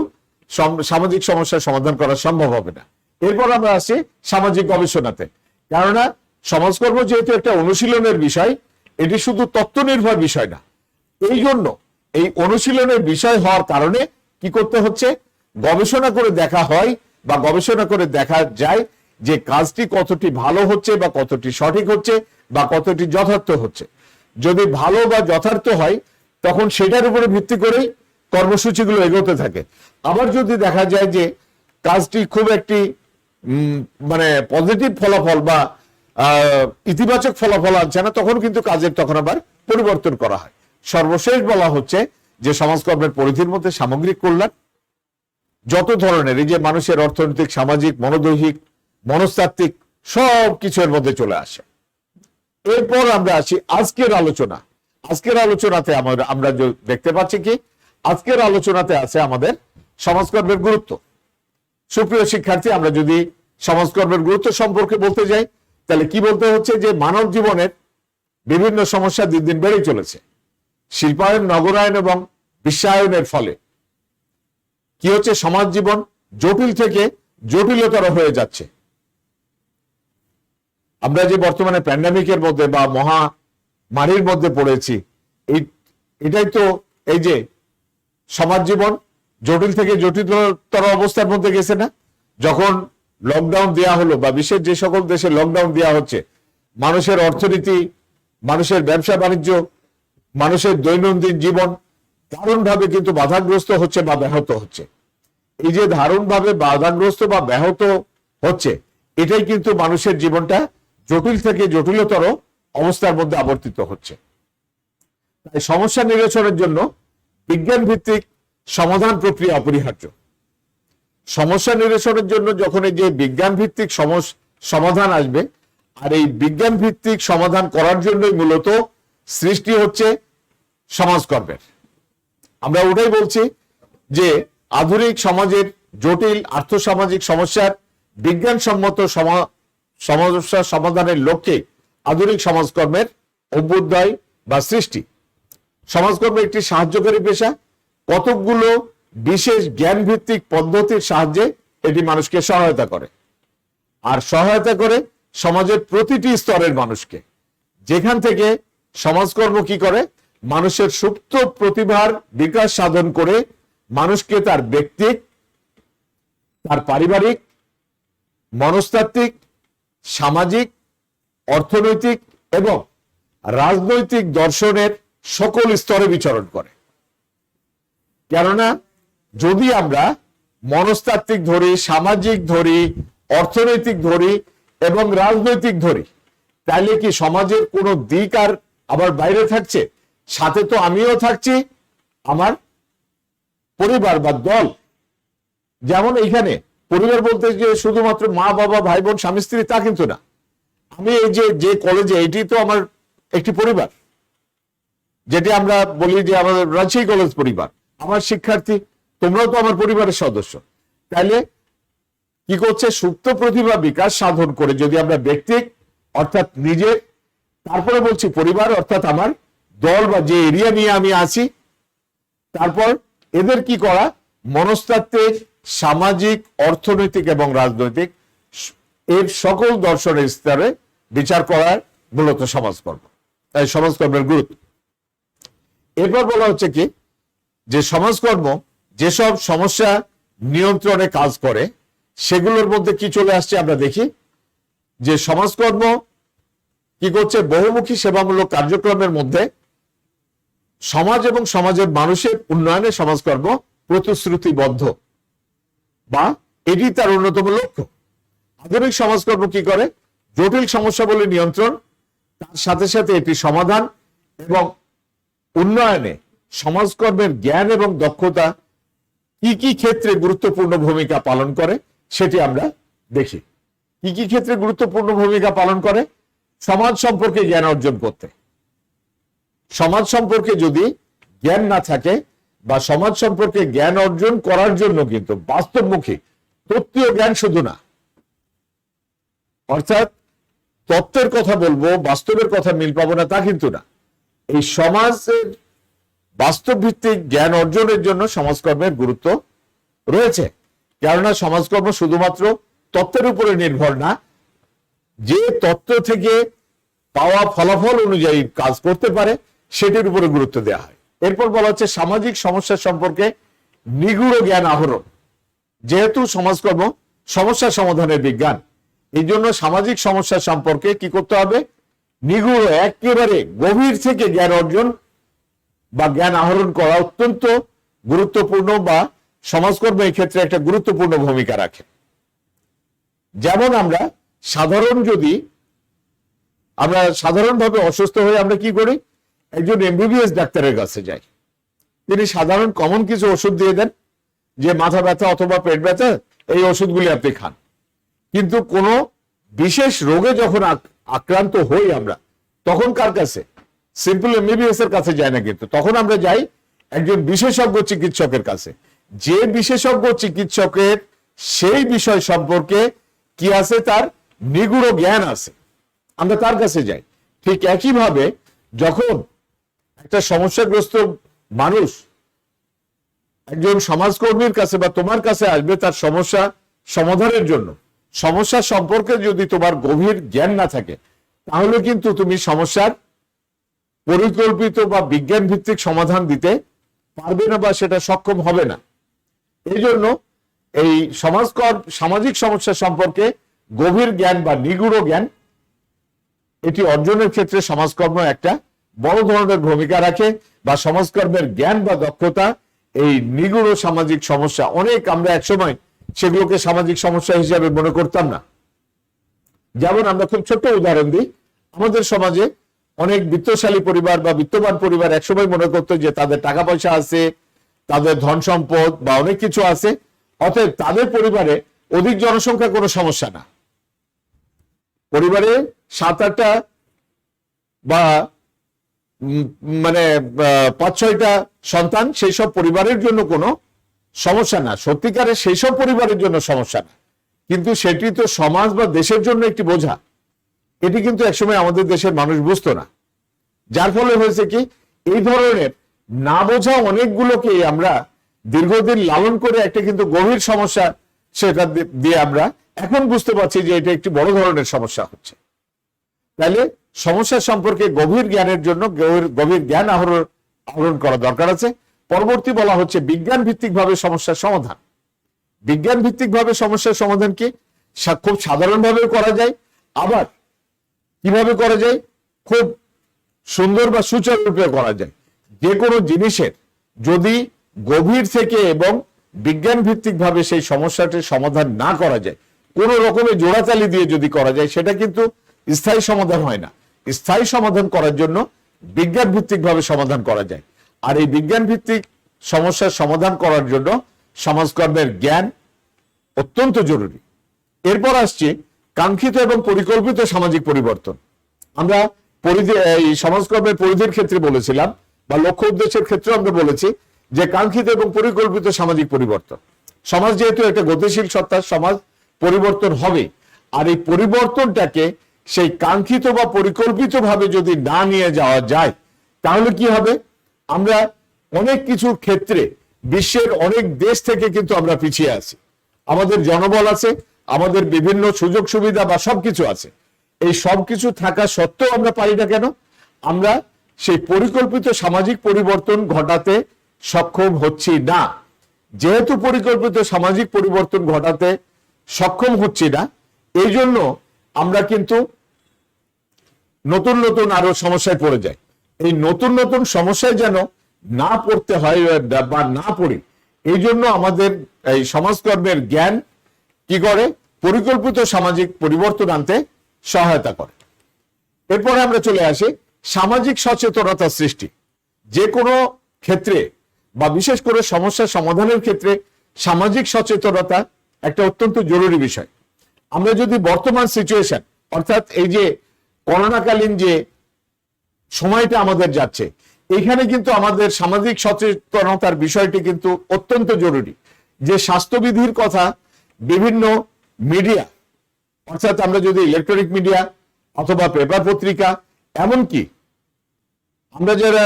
সামাজিক সমস্যার সমাধান করা সম্ভব হবে না। এরপর আমরা আসছি সামাজিক গবেষণাতে। কেননা সমাজকর্ম যেহেতু একটা অনুশীলনের বিষয়, এটি শুধু তত্ত্ব নির্ভর বিষয় না। এই জন্য এই অনুশীলনের বিষয় হওয়ার কারণে কি করতে হচ্ছে, গবেষণা করে দেখা হয় বা গবেষণা করে দেখা যায় যে কাজটি কতটি ভালো হচ্ছে বা কতটি সঠিক হচ্ছে বা কতটি যথার্থ হচ্ছে। যদি ভালো বা যথার্থ হয় তখন সেটার উপরে ভিত্তি করেই কর্মসূচিগুলো এগোতে থাকে। আবার যদি দেখা যায় যে কাজটি খুব একটি মানে পজিটিভ ফলাফল বা ইতিবাচক ফলাফল আনছে না, তখন কিন্তু কাজের তখন আবার পরিবর্তন করা হয়। সর্বশেষ বলা হচ্ছে যে সমাজকর্মের পরিধির মধ্যে সামগ্রিক কল্যাণ যত ধরনের, এই যে মানুষের অর্থনৈতিক, সামাজিক, মনোদৈহিক, মনস্তাত্ত্বিক সব কিছুর মধ্যে চলে আসে। এরপর আমরা আসি আজকের আলোচনা। আজকের আলোচনাতে আমরা দেখতে পাচ্ছি কি, আজকের আলোচনাতে আছে আমাদের সমাজকর্মের গুরুত্ব। সুপ্রিয় শিক্ষার্থী, আমরা যদি সমাজকর্মের গুরুত্ব সম্পর্কে বলতে যাই, তাহলে কি বলতে হচ্ছে যে মানব জীবনের বিভিন্ন সমস্যা দিন দিন বেড়ে চলেছে। শিল্পায়ন, নগরায়ন এবং বিশ্বায়নের ফলে কি হচ্ছে, সমাজ জীবন জটিল থেকে জটিলতর হয়ে যাচ্ছে। আমরা যে বর্তমানে প্যান্ডামিকের মধ্যে বা মহামারীর মধ্যে পড়েছি, এটাই তো এই যে সমাজ জীবন জটিল থেকে জটিলতর অবস্থার মধ্যে গেছে না। যখন লকডাউন দেয়া হলো বা বিশ্বের যে সকল দেশে লকডাউন দেয়া হচ্ছে, মানুষের অর্থনীতি, মানুষের ব্যবসা বাণিজ্য, মানুষের দৈনন্দিন জীবন দারুণভাবে কিন্তু বাধাগ্রস্ত হচ্ছে বা ব্যাহত হচ্ছে। এই যে দারুণভাবে বাধাগ্রস্ত বা ব্যাহত হচ্ছে, এটাই কিন্তু মানুষের জীবনটা জটিল থেকে জটিলতর অবস্থার মধ্যে আবর্তিত হচ্ছে। তাই সমস্যা নিরসনের জন্য বিজ্ঞান ভিত্তিক সমাধান প্রক্রিয়া অপরিহার্য। সমস্যা নিরসনের জন্য যখন এই যে বিজ্ঞান ভিত্তিক সমাধান আসবে, আর এই বিজ্ঞান ভিত্তিক সমাধান করার জন্যই মূলত সৃষ্টি হচ্ছে সমাজকর্মের। আমরা ওটাই বলছি যে আধুনিক সমাজের জটিল আর্থসামাজিক সমস্যার বিজ্ঞানসম্মত সমস্যা সমাধানের লক্ষ্যে আধুনিক সমাজকর্মের অভ্যুদয় বা সৃষ্টি। সমাজকর্ম একটি সাহায্যকারী পেশা। কতকগুলো বিশেষ জ্ঞান ভিত্তিক পদ্ধতির সাহায্যে এটি মানুষকে সহায়তা করে, আর সহায়তা করে সমাজের প্রতিটি স্তরের মানুষকে। যেখান থেকে সমাজকর্ম কি করে, মানুষের সুপ্ত প্রতিভার বিকাশ সাধন করে মানুষকে তার ব্যক্তিক, তার পারিবারিক, মনস্তাত্ত্বিক, সামাজিক, অর্থনৈতিক এবং রাজনৈতিক দর্শনের সকল স্তরে বিচরণ করে। কেননা যদি আমরা মনস্তাত্ত্বিক ধরি, সামাজিক ধরি, অর্থনৈতিক ধরি এবং রাজনৈতিক ধরি, তাহলে কি সমাজের কোনো দিক আর আবার বাইরে থাকছে? সাথে তো আমিও থাকছি, আমার পরিবার বা দল। যেমন এইখানে পরিবার বলতে যে শুধুমাত্র মা বাবা ভাই বোন স্বামী স্ত্রী তা কিন্তু না। আমি এই যে কলেজে, এটি তো আমার একটি পরিবার, যেটি আমরা বলি যে আমাদের রাজশাহী কলেজ পরিবার। আমার শিক্ষার্থী, তোমরাও তো আমার পরিবারের সদস্য। তাহলে কি করছে, সুপ্ত প্রতিভা বিকাশ সাধন করে যদি আমরা ব্যক্তিক অর্থাৎ নিজের, তারপরে বলছি পরিবার অর্থাৎ আমার দল বা যে এরিয়া নিয়ে আমি আছি, তারপর এদের কি করা, মনস্তাত্ত্বিক, সামাজিক, অর্থনৈতিক এবং রাজনৈতিক এর সকল দর্শনের স্তরে বিচার করার মূলত সমাজকর্ম। তাই সমাজকর্মের গুরুত্ব। এরপর বলা হচ্ছে কি, যে সমাজকর্ম যেসব সমস্যা নিয়ন্ত্রণে কাজ করে সেগুলোর মধ্যে কি চলে আসছে আমরা দেখি, যে সমাজকর্ম কি করছে, বহুমুখী সেবামূলক কার্যক্রমের মধ্যে সমাজ এবং সমাজের মানুষের উন্নয়নে সমাজকর্ম প্রতিশ্রুতিবদ্ধ বা এটি তার অন্যতম লক্ষ্য। আধুনিক সমাজকর্ম কি করে, জটিল সমস্যা বলে নিয়ন্ত্রণ, তার সাথে সাথে এটি সমাধান এবং উন্নয়নে সমাজকর্মের জ্ঞান এবং দক্ষতা কি কি ক্ষেত্রে গুরুত্বপূর্ণ ভূমিকা পালন করে সেটি আমরা দেখি। কি কি ক্ষেত্রে গুরুত্বপূর্ণ ভূমিকা পালন করে? সমাজ সম্পর্কে জ্ঞান অর্জন করতে। সমাজ সম্পর্কে যদি জ্ঞান না থাকে বা সমাজ সম্পর্কে জ্ঞান অর্জন করার জন্য কিন্তু বাস্তবমুখী তত্ত্বীয় জ্ঞান শুধু না, অর্থাৎ তত্ত্বের কথা বলবো বাস্তবের কথা মিল পাবো না তা কিন্তু না। এই সমাজের বাস্তব ভিত্তিক জ্ঞান অর্জনের জন্য সমাজকর্মের গুরুত্ব রয়েছে। কেননা সমাজকর্ম শুধুমাত্র তত্ত্বের উপরে নির্ভর না, যে তত্ত্ব থেকে পাওয়া ফলাফল অনুযায়ী কাজ করতে পারে সেটির উপরে গুরুত্ব দেওয়া হয়। এরপর বলা হচ্ছে সামাজিক সমস্যা সম্পর্কে নিগুড় জ্ঞান আহরণ। যেহেতু সমাজকর্ম সমস্যা সমাধানের বিজ্ঞান, এই জন্য সামাজিক সমস্যা সম্পর্কে কি করতে হবে, নিগুড় একেবারে গভীর থেকে জ্ঞান অর্জন বা জ্ঞান আহরণ করা অত্যন্ত গুরুত্বপূর্ণ, বা সমাজকর্ম এই ক্ষেত্রে একটা গুরুত্বপূর্ণ ভূমিকা রাখে। যেমন আমরা সাধারণভাবে অসুস্থ হয়ে আমরা কি করি, একজন এমবিবিএস ডাক্তারের কাছে যাই, তিনি সাধারণ কমন কিছু ওষুধ দিয়ে দেন যে মাথা ব্যথা অথবা পেট ব্যথা, এই ওষুধগুলি আপনি খান। কিন্তু কোনো বিশেষ রোগে যখন আক্রান্ত হই আমরা, তখন কার কাছে? সিম্পল এমবিবিএস এর কাছে যাই না, কিন্তু তখন আমরা যাই একজন বিশেষজ্ঞ চিকিৎসকের কাছে। যে বিশেষজ্ঞ চিকিৎসকের সেই বিষয় সম্পর্কে কি আছে, তার নিগুড় জ্ঞান আছে, আমরা তার কাছে যাই। ঠিক একইভাবে যখন একটা সমস্যাগ্রস্ত মানুষ একজন সমাজকর্মীর কাছে বা তোমার কাছে আসবে তার সমস্যা সমাধানের জন্য, সমস্যা সম্পর্কে যদি তোমার গভীর জ্ঞান না থাকে, তাহলে কিন্তু তুমি সমস্যার পরিকল্পিত বা বিজ্ঞান ভিত্তিক সমাধান দিতে পারবে না, বা সেটা সক্ষম হবে না। এই জন্য এই সামাজিক সমস্যা সম্পর্কে গভীর জ্ঞান বা নিগুড় জ্ঞান, এটি অর্জনের ক্ষেত্রে সমাজকর্ম একটা বড় ধরনের ভূমিকা রাখে, বা সমাজকর্মের জ্ঞান বা দক্ষতা এই নিগুড় সামাজিক সমস্যা, অনেক আমরা একসময় সেগুলোকে সামাজিক সমস্যা হিসেবে মনে করতাম না। যেমন আমরা খুব ছোট্ট উদাহরণ দিই, আমাদের সমাজে অনেক বিত্তশালী পরিবার বা বিত্তবান পরিবার একসময় মনে করতো যে তাদের টাকা পয়সা আছে, তাদের ধন সম্পদ বা অনেক কিছু আছে, অতএব তাদের পরিবারে অধিক জনসংখ্যা কোনো সমস্যা না। পরিবারে 7-8টা বা মানে 5-6টা সন্তান, সেই সব পরিবারের জন্য কোনো সমস্যা না, সত্যিকারের সেই সব পরিবারের জন্য সমস্যা না, কিন্তু সেটি তো সমাজ বা দেশের জন্য একটি বোঝা। এটি কিন্তু একসময় আমাদের দেশের মানুষ বুঝতো না, যার ফলে হয়েছে কি, এই ধরনের না বোঝা অনেকগুলোকে আমরা দীর্ঘদিন লালন করে একটা কিন্তু গভীর সমস্যা, সেটা দিয়ে আমরা এখন বুঝতে পারছি যে এটা একটি বড় ধরনের সমস্যা হচ্ছে। তাহলে সমস্যা সম্পর্কে গভীর জ্ঞানের জন্য গভীর জ্ঞান আহরণ করা দরকার আছে। পরবর্তী বলা হচ্ছে বিজ্ঞান ভিত্তিক ভাবে সমস্যার সমাধান। বিজ্ঞান ভিত্তিক ভাবে সমস্যার সমাধান কি খুব সাধারণভাবে করা যায়, আবার কিভাবে করা যায়, খুব সুন্দর বা সুচারুরূপে করা যায়। যে কোনো জিনিসের যদি গভীর থেকে এবং বিজ্ঞান ভিত্তিক ভাবে সেই সমস্যাটির সমাধান না করা যায়, কোন রকমের জোড়াতালি দিয়ে যদি করা যায়, সেটা কিন্তু স্থায়ী সমাধান হয় না। স্থায়ী সমাধান করার জন্য বিজ্ঞান ভিত্তিক ভাবে সমাধান করা যায়, আর এই বিজ্ঞান ভিত্তিক সমস্যার সমাধান করার জন্য সমাজকর্মের জ্ঞান অত্যন্ত জরুরি। এরপর আসছে কাঙ্ক্ষিত এবং পরিকল্পিত সামাজিক পরিবর্তন। আমরা এই সমাজকর্মের পরিধির ক্ষেত্রে বলেছিলাম, বা লক্ষ্য উদ্দেশ্যের ক্ষেত্রে আমরা বলেছি যে কাঙ্ক্ষিত এবং পরিকল্পিত সামাজিক পরিবর্তন। সমাজ যেহেতু একটা গতিশীল সত্তা, সমাজ পরিবর্তন হবে, আর এই পরিবর্তনটাকে সেই কাঙ্ক্ষিত বা পরিকল্পিত ভাবে যদি না নিয়ে যাওয়া যায়, তাহলে কি হবে, আমরা অনেক কিছুর ক্ষেত্রে বিশ্বের অনেক দেশ থেকে কিন্তু আমরা পিছিয়ে আছি। আমাদের জনবল আছে, আমাদের বিভিন্ন সুযোগ সুবিধা বা সবকিছু আছে, এই সবকিছু থাকা সত্ত্বেও আমরা পারি না কেন? আমরা সেই পরিকল্পিত সামাজিক পরিবর্তন ঘটাতে সক্ষম হচ্ছি না। যেহেতু পরিকল্পিত সামাজিক পরিবর্তন ঘটাতে সক্ষম হচ্ছি না, এই জন্য আমরা কিন্তু নতুন নতুন আরো সমস্যায় পড়ে যাই। এই নতুন নতুন সমস্যায় যেন না পড়তে হয় বা না পড়ি, এই জন্য আমাদের এই সমাজকর্মের জ্ঞান কি করে, পরিকল্পিত সামাজিক পরিবর্তন আনতে সহায়তা করে। এরপরে আমরা চলে আসি সামাজিক সচেতনতা সৃষ্টি। যে কোনো ক্ষেত্রে বা বিশেষ করে সমস্যা সমাধানের ক্ষেত্রে সামাজিক সচেতনতা একটা অত্যন্ত জরুরি বিষয়। আমরা যদি বর্তমান সিচুয়েশন, অর্থাৎ এই যে করোনাকালীন যে সময়টা আমাদের যাচ্ছে, এখানে কিন্তু আমাদের সামাজিক সচেতনতার বিষয়টি কিন্তু অত্যন্ত জরুরি। যে স্বাস্থ্যবিধির কথা বিভিন্ন মিডিয়া, অর্থাৎ আমরা যদি ইলেকট্রনিক মিডিয়া অথবা পেপার পত্রিকা, এমনকি আমরা যারা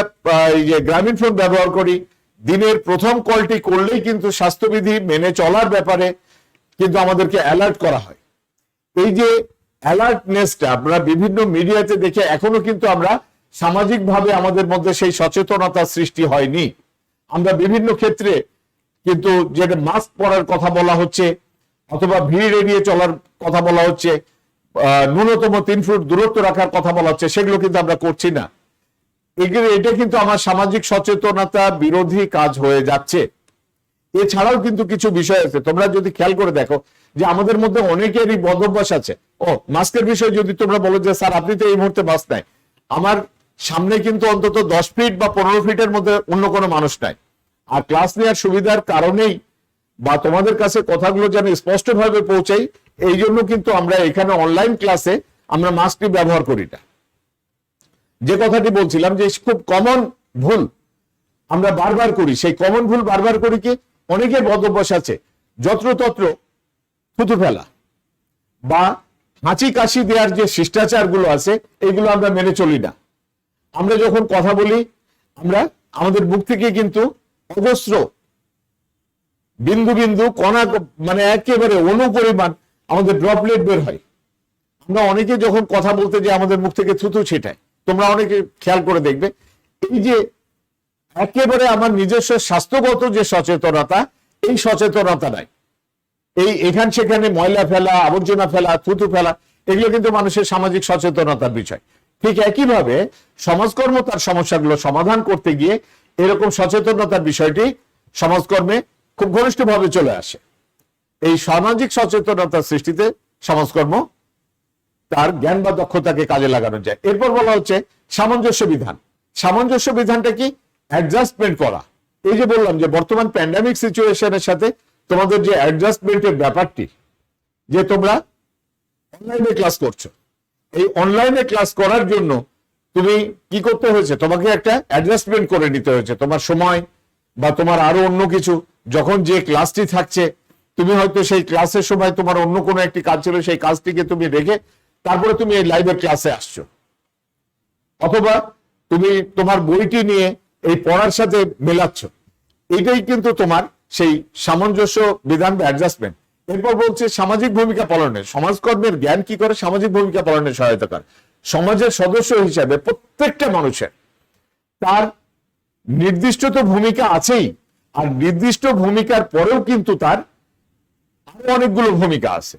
এই যে গ্রামীণ ফোন ব্যবহার করি, দিনের প্রথম কলটি করলেই কিন্তু স্বাস্থ্যবিধি মেনে চলার ব্যাপারে কিন্তু আমাদেরকে অ্যালার্ট করা হয়। এই যে অ্যালার্টনেসটা আমরা বিভিন্ন মিডিয়াতে দেখে, এখনো কিন্তু আমরা সামাজিকভাবে আমাদের মধ্যে সেই সচেতনতা সৃষ্টি হয়নি। আমরা বিভিন্ন ক্ষেত্রে কিন্তু যেটা মাস্ক পরার কথা বলা হচ্ছে, অথবা ভিড় এড়িয়ে চলার কথা বলা হচ্ছে, ন্যূনতম 3 ফুট দূরত্ব রাখার কথা বলা হচ্ছে, সেগুলো কিন্তু আমরা করছি না। এটা কিন্তু আমার সামাজিক সচেতনতা বিরোধী কাজ হয়ে যাচ্ছে। এছাড়াও কিন্তু কিছু বিষয় আছে, তোমরা যদি খেয়াল করে দেখো যে আমাদের মধ্যে অনেকেরই বদভ্যাস আছে। মাস্কের বিষয় যদি তোমরা বলো যে স্যার আপনি তো এই মুহূর্তে মাস্ক নাই, আমার সামনে কিন্তু অন্তত 10 ফিট বা 15 ফিটের মধ্যে অন্য কোনো মানুষ নাই। আর ক্লাস নেওয়ার সুবিধার কারণেই বা তোমাদের কাছে কথাগুলো যেন স্পষ্টভাবে পৌঁছাই, এই জন্য কিন্তু আমরা এখানে অনলাইন ক্লাসে আমরা মাস্কটি ব্যবহার করি না। যে কথাটি বলছিলাম যে খুব কমন ভুল আমরা বারবার করি, সেই কমন ভুল বারবার করি কি, অনেকের বদভ্যাস আছে যত্রতত্র থুতু ফেলা বা হাঁচি কাশি দেওয়ার যে শিষ্টাচার গুলো আছে এগুলো আমরা মেনে চলি না। আমরা যখন কথা বলি আমরা আমাদের মুখ থেকে কিন্তু অজস্র বিন্দু বিন্দু কণা মানে একেবারে অনুপরিমাণ আমাদের ড্রপলেট বের হয়। আমরা অনেকে যখন কথা বলতে যে আমাদের মুখ থেকে থুতু ছিটায়, তোমরা অনেকে খেয়াল করে দেখবে। এই যে একেবারে আমার নিজস্ব স্বাস্থ্যগত যে সচেতনতা, এই সচেতনতা নাই। এই এখান সেখানে ময়লা ফেলা, আবর্জনা ফেলা, থুতু ফেলা, এগুলো কিন্তু মানুষের সামাজিক সচেতনতার বিষয়। ঠিক একইভাবে সমাজকর্ম তার সমস্যাগুলো সমাধান করতে গিয়ে এরকম সচেতনতার বিষয়টি সমাজকর্মে খুব ঘনিষ্ঠভাবে চলে আসে। এই সামাজিক সচেতনতার সৃষ্টিতে সমাজকর্ম তার জ্ঞান বা দক্ষতাকে কাজে লাগানো যায়। এরপর বলা হচ্ছে সামঞ্জস্য বিধান। সামঞ্জস্য বিধানটা কি? অ্যাডজাস্টমেন্ট করা। এই যে বললাম যে বর্তমান প্যান্ডামিক সিচুয়েশনের সাথে তোমাদের যে অ্যাডজাস্টমেন্টের ব্যাপারটি, যে তোমরা অনলাইনে ক্লাস করছো, এই অনলাইনে ক্লাস করার জন্য তুমি কি করতে হয়েছে? তোমাকে একটা অ্যাডজাস্টমেন্ট করে নিতে হয়েছে। তোমার সময় বা তোমার আরো অন্য কিছু, যখন যে ক্লাসটি থাকছে তুমি হয়তো সেই ক্লাসের সময় তোমার অন্য কোনো একটি কাজ ছিল, সেই কাজটিকে তুমি রেখে তারপরে তুমি এই লাইভের ক্লাসে আসছো, অথবা তুমি তোমার বইটি নিয়ে এই পড়ার সাথে মেলাচ্ছ। এটাই কিন্তু তোমার সেই সামঞ্জস্য বিধান বা অ্যাডজাস্টমেন্ট। এরপর বলছে সামাজিক ভূমিকা পালনের। সমাজকর্মের জ্ঞান কি করে? সামাজিক ভূমিকা পালনের সহায়তা করে। সমাজের সদস্য হিসাবে প্রত্যেকটা মানুষের তার নির্দিষ্ট তো ভূমিকা আছেই, আর নির্দিষ্ট ভূমিকার পরেও কিন্তু তার আরো অনেকগুলো ভূমিকা আছে।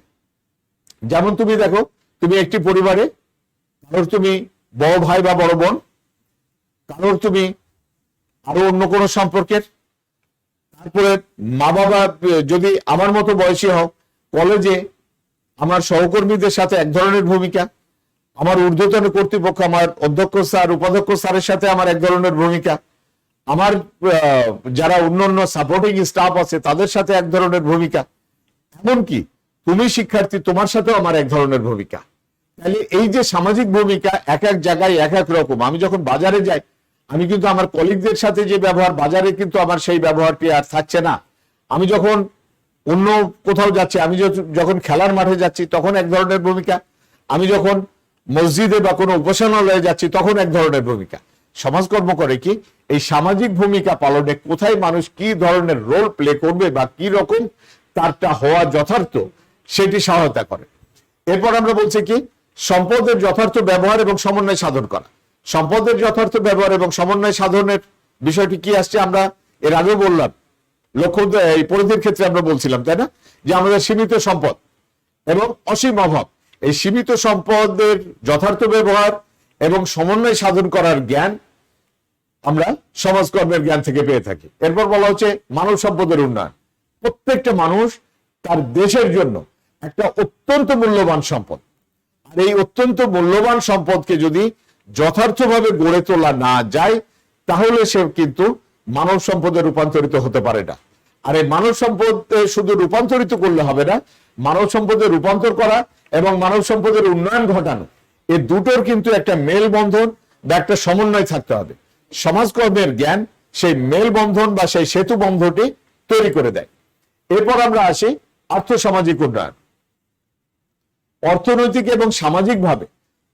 যেমন তুমি দেখো, তুমি একটি পরিবারে কারোর তুমি বড় ভাই বা বড় বোন, কারোর তুমি আরো অন্য কোনো সম্পর্কের, তারপরে মা বাবা যদি আমার মতো বয়সী হও, কলেজে আমার সহকর্মীদের সাথে এক ধরনের ভূমিকা, আমার ঊর্ধ্বতন কর্তৃপক্ষ আমার অধ্যক্ষ স্যার উপাধ্যক্ষ স্যারের সাথে আমার এক ধরনের ভূমিকা, আমার যারা অন্যান্য সাপোর্টিং স্টাফ আছে তাদের সাথে এক ধরনের ভূমিকা, এমনকি তুমি শিক্ষার্থী তোমার সাথেও আমার এক ধরনের ভূমিকা। তাহলে এই যে সামাজিক ভূমিকা এক এক জায়গায় এক এক রকম। আমি যখন বাজারে যাই আমি কিন্তু আমার কলিগদের সাথে যে ব্যবহার, বাজারে কিন্তু আমার সেই ব্যবহারটি আর থাকছে না। আমি যখন অন্য কোথাও যাচ্ছি, আমি যখন খেলার মাঠে যাচ্ছি তখন এক ধরনের ভূমিকা, আমি যখন মসজিদে বা কোনো উপাসনালয়ে যাচ্ছি তখন এক ধরনের ভূমিকা। সমাজকর্ম করে কি এই সামাজিক ভূমিকা পালনে কোথায় মানুষ কি ধরনের রোল প্লে করবে বা কি রকম তারটা হওয়া যথার্থ সেটি সহায়তা করে। এরপর আমরা বলছি কি সম্পদের যথার্থ ব্যবহার এবং সমন্বয় সাধন করা। সম্পদের যথার্থ ব্যবহার এবং সমন্বয় সাধনের বিষয়টি কি আসছে? আমরা এর আগেও বললাম, লক্ষ্য এই পরিধির ক্ষেত্রে আমরা বলছিলাম, তাই না, যে আমাদের সীমিত সম্পদ এবং অসীম অভাব, এই সীমিত সম্পদের যথার্থ ব্যবহার এবং সমন্বয় সাধন করার জ্ঞান আমরা সমাজকর্মের জ্ঞান থেকে পেয়ে থাকি। এরপর বলা হচ্ছে মানব সম্পদের উন্নয়ন। প্রত্যেকটা মানুষ তার দেশের জন্য একটা অত্যন্ত মূল্যবান সম্পদ, আর এই অত্যন্ত মূল্যবান সম্পদকে যদি যথার্থভাবে গড়ে তোলা না যায় তাহলে সে কিন্তু মানব সম্পদে রূপান্তরিত হতে পারে না। আর এই মানব সম্পদ শুধু রূপান্তরিত করলে হবে না, মানব সম্পদে রূপান্তর করা এবং মানব সম্পদের উন্নয়ন ঘটানো, এই দুটোর কিন্তু একটা মেলবন্ধন বা একটা সমন্বয় থাকতে হবে। সমাজকর্মের জ্ঞান সেই মেলবন্ধন বা সেই সেতু বন্ধনটি তৈরি করে দেয়। এরপর আমরা আসি আর্থসামাজিক উন্নয়ন। অর্থনৈতিক এবং সামাজিকভাবে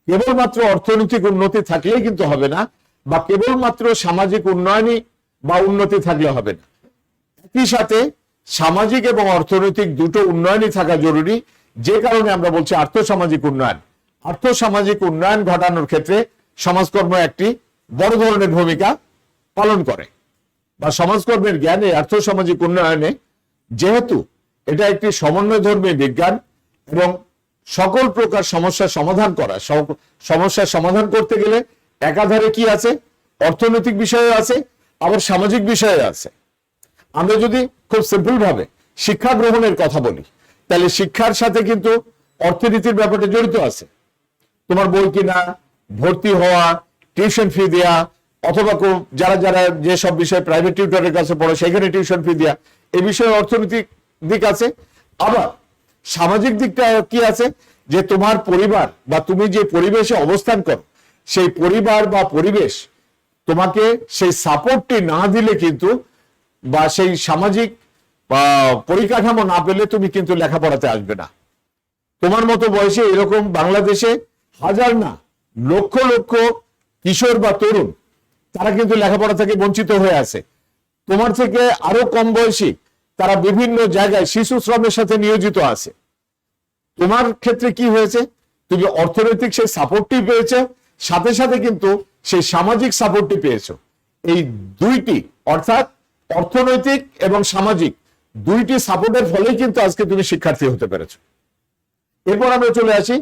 কেবলমাত্র অর্থনৈতিক উন্নতি থাকলেই কিন্তু হবে না, বা কেবলমাত্র সামাজিক উন্নয়নই বা উন্নতি থাকলে হবে না। একই সাথে সামাজিক এবং অর্থনৈতিক দুটো উন্নয়নই থাকা জরুরি, যে কারণে আমরা বলছি আর্থসামাজিক উন্নয়ন। আর্থসামাজিক উন্নয়ন ঘটানোর ক্ষেত্রে সমাজকর্ম একটি বড় ধরনের ভূমিকা পালন করে, বা সমাজকর্মের জ্ঞানে আর্থসামাজিক উন্নয়নে, যেহেতু এটা একটি সমন্বয় ধর্মী বিজ্ঞান এবং সকল প্রকার সমস্যার সমাধান করা, সমস্যার সমাধান করতে গেলে একাধারে কি আছে? অর্থনৈতিক বিষয়ে আছে, আবার সামাজিক বিষয়ে আছে। আমরা যদি খুব সিম্পল ভাবে শিক্ষা গ্রহণের কথা বলি, তাহলে শিক্ষার সাথে কিন্তু অর্থনীতির ব্যাপারটা জড়িত আছে। তোমার বই কিনা, ভর্তি হওয়া, টিউশন ফি দেওয়া, অথবা যারা যারা যেসব বিষয়ে প্রাইভেট টিউটরের কাছে পড়ে সেখানে টিউশন ফি দেওয়া, এই বিষয়ে অর্থনৈতিক দিক আছে। আবার সামাজিক দিকটা কি আছে, যে তোমার পরিবার বা তুমি যে পরিবেশে অবস্থান করো, সেই পরিবার বা পরিবেশ তোমাকে সেই সাপোর্টটি না দিলে কিন্তু, বা সেই সামাজিক পরিকাঠামো না পেলে তুমি কিন্তু লেখাপড়াতে আসবে না। তোমার মতো বয়সে এরকম বাংলাদেশে হাজার না লক্ষ লক্ষ কিশোর বা তরুণ তারা কিন্তু লেখাপড়া থেকে বঞ্চিত হয়ে আছে। তোমার থেকে আরো কম বয়সী তারা বিভিন্ন জায়গায় শিশু শ্রমের সাথে নিয়োজিত আছে। তোমার ক্ষেত্রে কি হয়েছে, তুমি অর্থনৈতিক সেই সাপোর্টটি পেয়েছো, সাথে সাথে কিন্তু সেই সামাজিক সাপোর্টটি পেয়েছো। এই দুইটি, অর্থাৎ অর্থনৈতিক এবং সামাজিক দুইটি সাপোর্টের ফলেই কিন্তু আজকে তুমি শিক্ষার্থী হতে পেরেছো। এরপর আমরা চলে আসি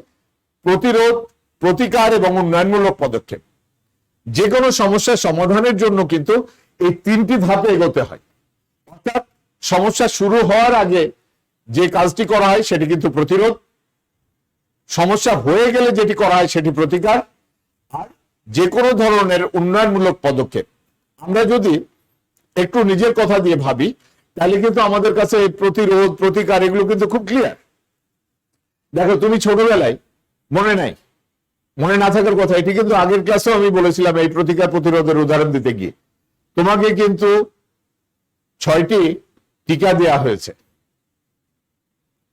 প্রতিরোধ, প্রতিকার এবং উন্নয়নমূলক পদক্ষেপ। যে কোনো সমস্যার সমাধানের জন্য কিন্তু এই তিনটি ধাপে এগোতে হয়। অর্থাৎ সমস্যা শুরু হওয়ার আগে যে কাজটি করা হয় সেটি কিন্তু প্রতিরোধ, সমস্যা হয়ে গেলে যেটি করা হয় সেটি প্রতিকার, আর যে কোনো ধরনের উন্নয়নমূলক পদক্ষেপ। আমরা যদি একটু নিজের কথা দিয়ে ভাবি, তাহলে কিন্তু আমাদের কাছে প্রতিরোধ, প্রতিকার এগুলো কিন্তু খুব ক্লিয়ার। দেখো, তুমি ছোটবেলায় মনে নাই, মনে না থাকার কথা, এটি কিন্তু আগের ক্লাসেও আমি বলেছিলাম এই প্রতিকার প্রতিরোধের উদাহরণ দিতে গিয়ে। তোমাকে কিন্তু 6টি টিকা দেয়া হয়েছে,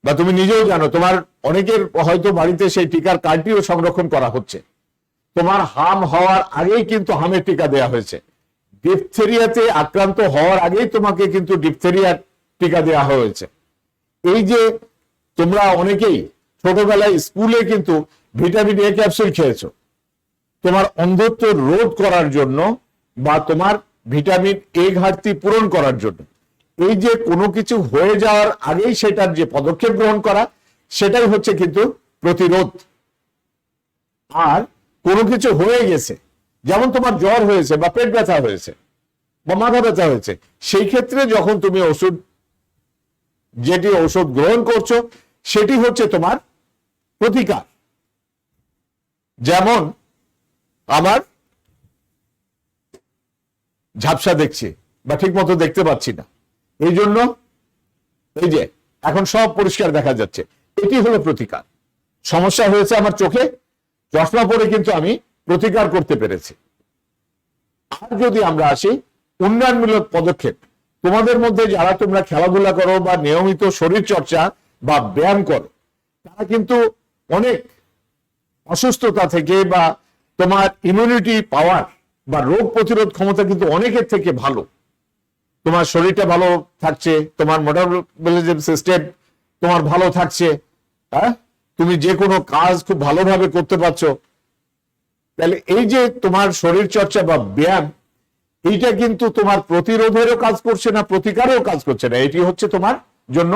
বা তুমি নিজেও জানো, তোমার অনেকের হয়তো বাড়িতে সেই টিকার কার্ডটিও সংরক্ষণ করা হচ্ছে। তোমার হাম হওয়ার আগেই কিন্তু হামের টিকা দেয়া হয়েছে। ডিপথেরিয়াতে আক্রান্ত হওয়ার আগেই তোমাকে কিন্তু ডিপথেরিয়ার টিকা দেওয়া হয়েছে। এই যে তোমরা অনেকেই ছোটবেলায় স্কুলে কিন্তু ভিটামিন এ ক্যাপসুল খেয়েছো, তোমার অন্ধত্ব রোধ করার জন্য বা তোমার ভিটামিন এ ঘাটতি পূরণ করার জন্য। এই যে কোনো কিছু হয়ে যাওয়ার আগেই সেটার যে পদক্ষেপ গ্রহণ করা, সেটাই হচ্ছে কিন্তু প্রতিরোধ। আর কোনো কিছু হয়ে গেছে, যেমন তোমার জ্বর হয়েছে বা পেট ব্যথা হয়েছে বা মাথা ব্যথা হয়েছে, সেই ক্ষেত্রে যখন তুমি যেটি ওষুধ গ্রহণ করছো সেটি হচ্ছে তোমার প্রতিকার। যেমন আমার ঝাপসা দেখছি বা ঠিক মতো দেখতে পাচ্ছি না, এই জন্য এই যে এখন সব পরিষ্কার দেখা যাচ্ছে, এটি হলো প্রতিকার। সমস্যা হয়েছে আমার চোখে, চশমা পরে কিন্তু আমি প্রতিকার করতে পেরেছি। আর যদি আমরা আসি উন্নয়নমূলক পদক্ষেপ, তোমাদের মধ্যে যারা তোমরা খেলাধুলা করো বা নিয়মিত শরীর চর্চা বা ব্যায়াম করো, তারা কিন্তু অনেক অসুস্থতা থেকে বা তোমার ইমিউনিটি পাওয়ার বা রোগ প্রতিরোধ ক্ষমতা কিন্তু অনেকের থেকে ভালো। তোমার শরীরটা ভালো থাকছে, তোমার মেটাবলিজম সিস্টেম তোমার ভালো থাকছে, হ্যাঁ, তুমি যে কোনো কাজ খুব ভালোভাবে করতে পারছো। তাহলে এই যে তোমার শরীর চর্চা বা ব্যায়াম, এইটা কিন্তু তোমার প্রতিরোধেরও কাজ করছে না, প্রতিকারেও কাজ করছে না। এটি হচ্ছে তোমার জন্য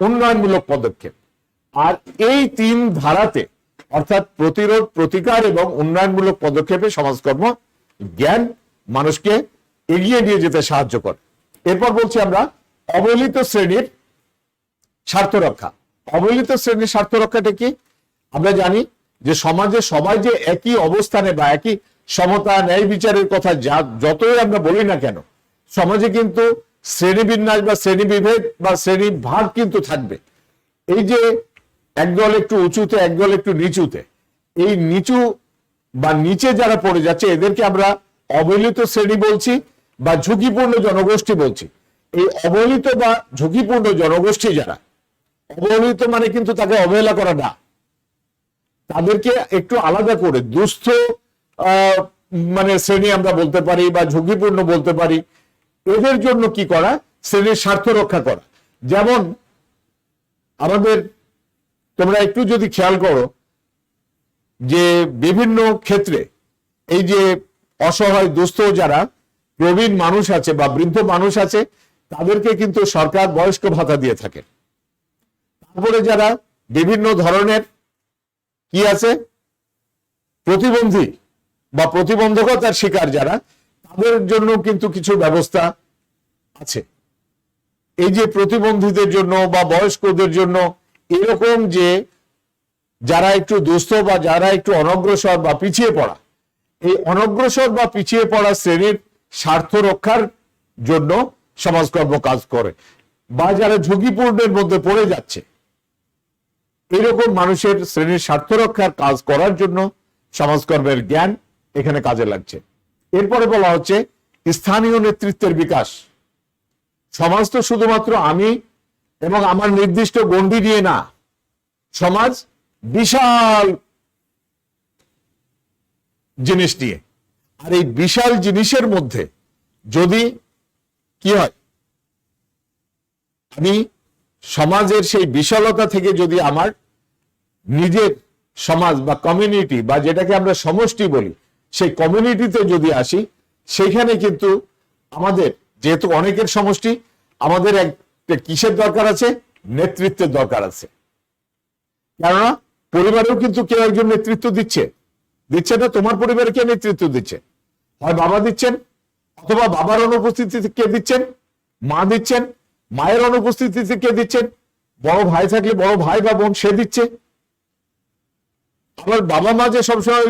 উন্নয়নমূলক পদক্ষেপ। আর এই তিন ধারাতে, অর্থাৎ প্রতিরোধ, প্রতিকার এবং উন্নয়নমূলক পদক্ষেপে সমাজকর্ম জ্ঞান মানুষকে এগিয়ে নিয়ে যেতে সাহায্য করে। এরপর বলছি আমরা অবহেলিত শ্রেণীর স্বার্থ রক্ষা। অবহেলিত শ্রেণীর স্বার্থ রক্ষাটা কি? আমরা জানি যে সমাজে সবাই যে একই অবস্থানে বা একই সমতা, ন্যায় বিচারের কথা যতই আমরা বলি না কেন, সমাজে কিন্তু শ্রেণীবিন্যাস বা শ্রেণীবিভেদ বা শ্রেণী ভাগ কিন্তু থাকবে। এই যে একদল একটু উঁচুতে, একদল একটু নিচুতে, এই নিচু বা নিচে যারা পড়ে যাচ্ছে এদেরকে আমরা অবহেলিত শ্রেণী বলছি বা ঝুঁকিপূর্ণ জনগোষ্ঠী বলছি। এই অবহেলিত বা ঝুঁকিপূর্ণ জনগোষ্ঠী যারা, অবহেলিত মানে কিন্তু তাকে অবহেলা করা না, তাদেরকে একটু আলাদা করে দুস্থ মানে শ্রেণী আমরা বলতে পারি বা ঝুঁকিপূর্ণ বলতে পারি। এদের জন্য কি করা? শ্রেণীর স্বার্থ রক্ষা করা। যেমন আমাদের, তোমরা একটু যদি খেয়াল করো যে বিভিন্ন ক্ষেত্রে এই যে অসহায় দুস্থ যারা প্রবীণ মানুষ আছে বা বৃদ্ধ মানুষ আছে, তাদেরকে কিন্তু সরকার বয়স্ক ভাতা দিয়ে থাকে। তারপরে যারা বিভিন্ন ধরনের কি আছে, প্রতিবন্ধী বা প্রতিবন্ধকতার শিকার যারা, তাদের জন্য কিন্তু কিছু ব্যবস্থা আছে। এই যে প্রতিবন্ধীদের জন্য বা বয়স্কদের জন্য এরকম যে যারা একটু দুস্থ বা যারা একটু অনগ্রসর বা পিছিয়ে পড়া, এই অনগ্রসর বা পিছিয়ে পড়া শ্রেণীর স্বার্থ রক্ষার জন্য সমাজকর্ম কাজ করে, বা যারা ঝুঁকিপূর্ণের মধ্যে পড়ে যাচ্ছে এরকম মানুষের শ্রেণীর স্বার্থ রক্ষার কাজ করার জন্য সমাজকর্মের জ্ঞান এখানে কাজে লাগছে। এরপরে বলা হচ্ছে স্থানীয় নেতৃত্বের বিকাশ। সমাজ তো শুধুমাত্র আমি এবং আমার নির্দিষ্ট গণ্ডি নিয়ে না, সমাজ বিশাল জিনিস নিয়ে। আর এই বিশাল জিনিসের মধ্যে যদি কি হয়, আমি সমাজের সেই বিশালতা থেকে যদি আমার নিজের সমাজ বা কমিউনিটি বা যেটাকে আমরা সমষ্টি বলি, সেই কমিউনিটিতে যদি আসি, সেখানে কিন্তু আমাদের যেহেতু অনেকের সমষ্টি, আমাদের একটা কিসের দরকার আছে? নেতৃত্বের দরকার আছে। কেননা পরিবারেও কিন্তু কেউ একজন নেতৃত্ব দিচ্ছে না। তোমার পরিবারে কে নেতৃত্ব দিচ্ছে? হয় বাবা দিচ্ছেন, অথবা বাবার অনুপস্থিতিতে কে দিচ্ছেন? মা দিচ্ছেন। মায়ের অনুপস্থিতিতে কে দিচ্ছেন? বড় ভাই থাকলে বড় ভাই বা বোন সে দিচ্ছে। আবার বাবা মা যে সবসময়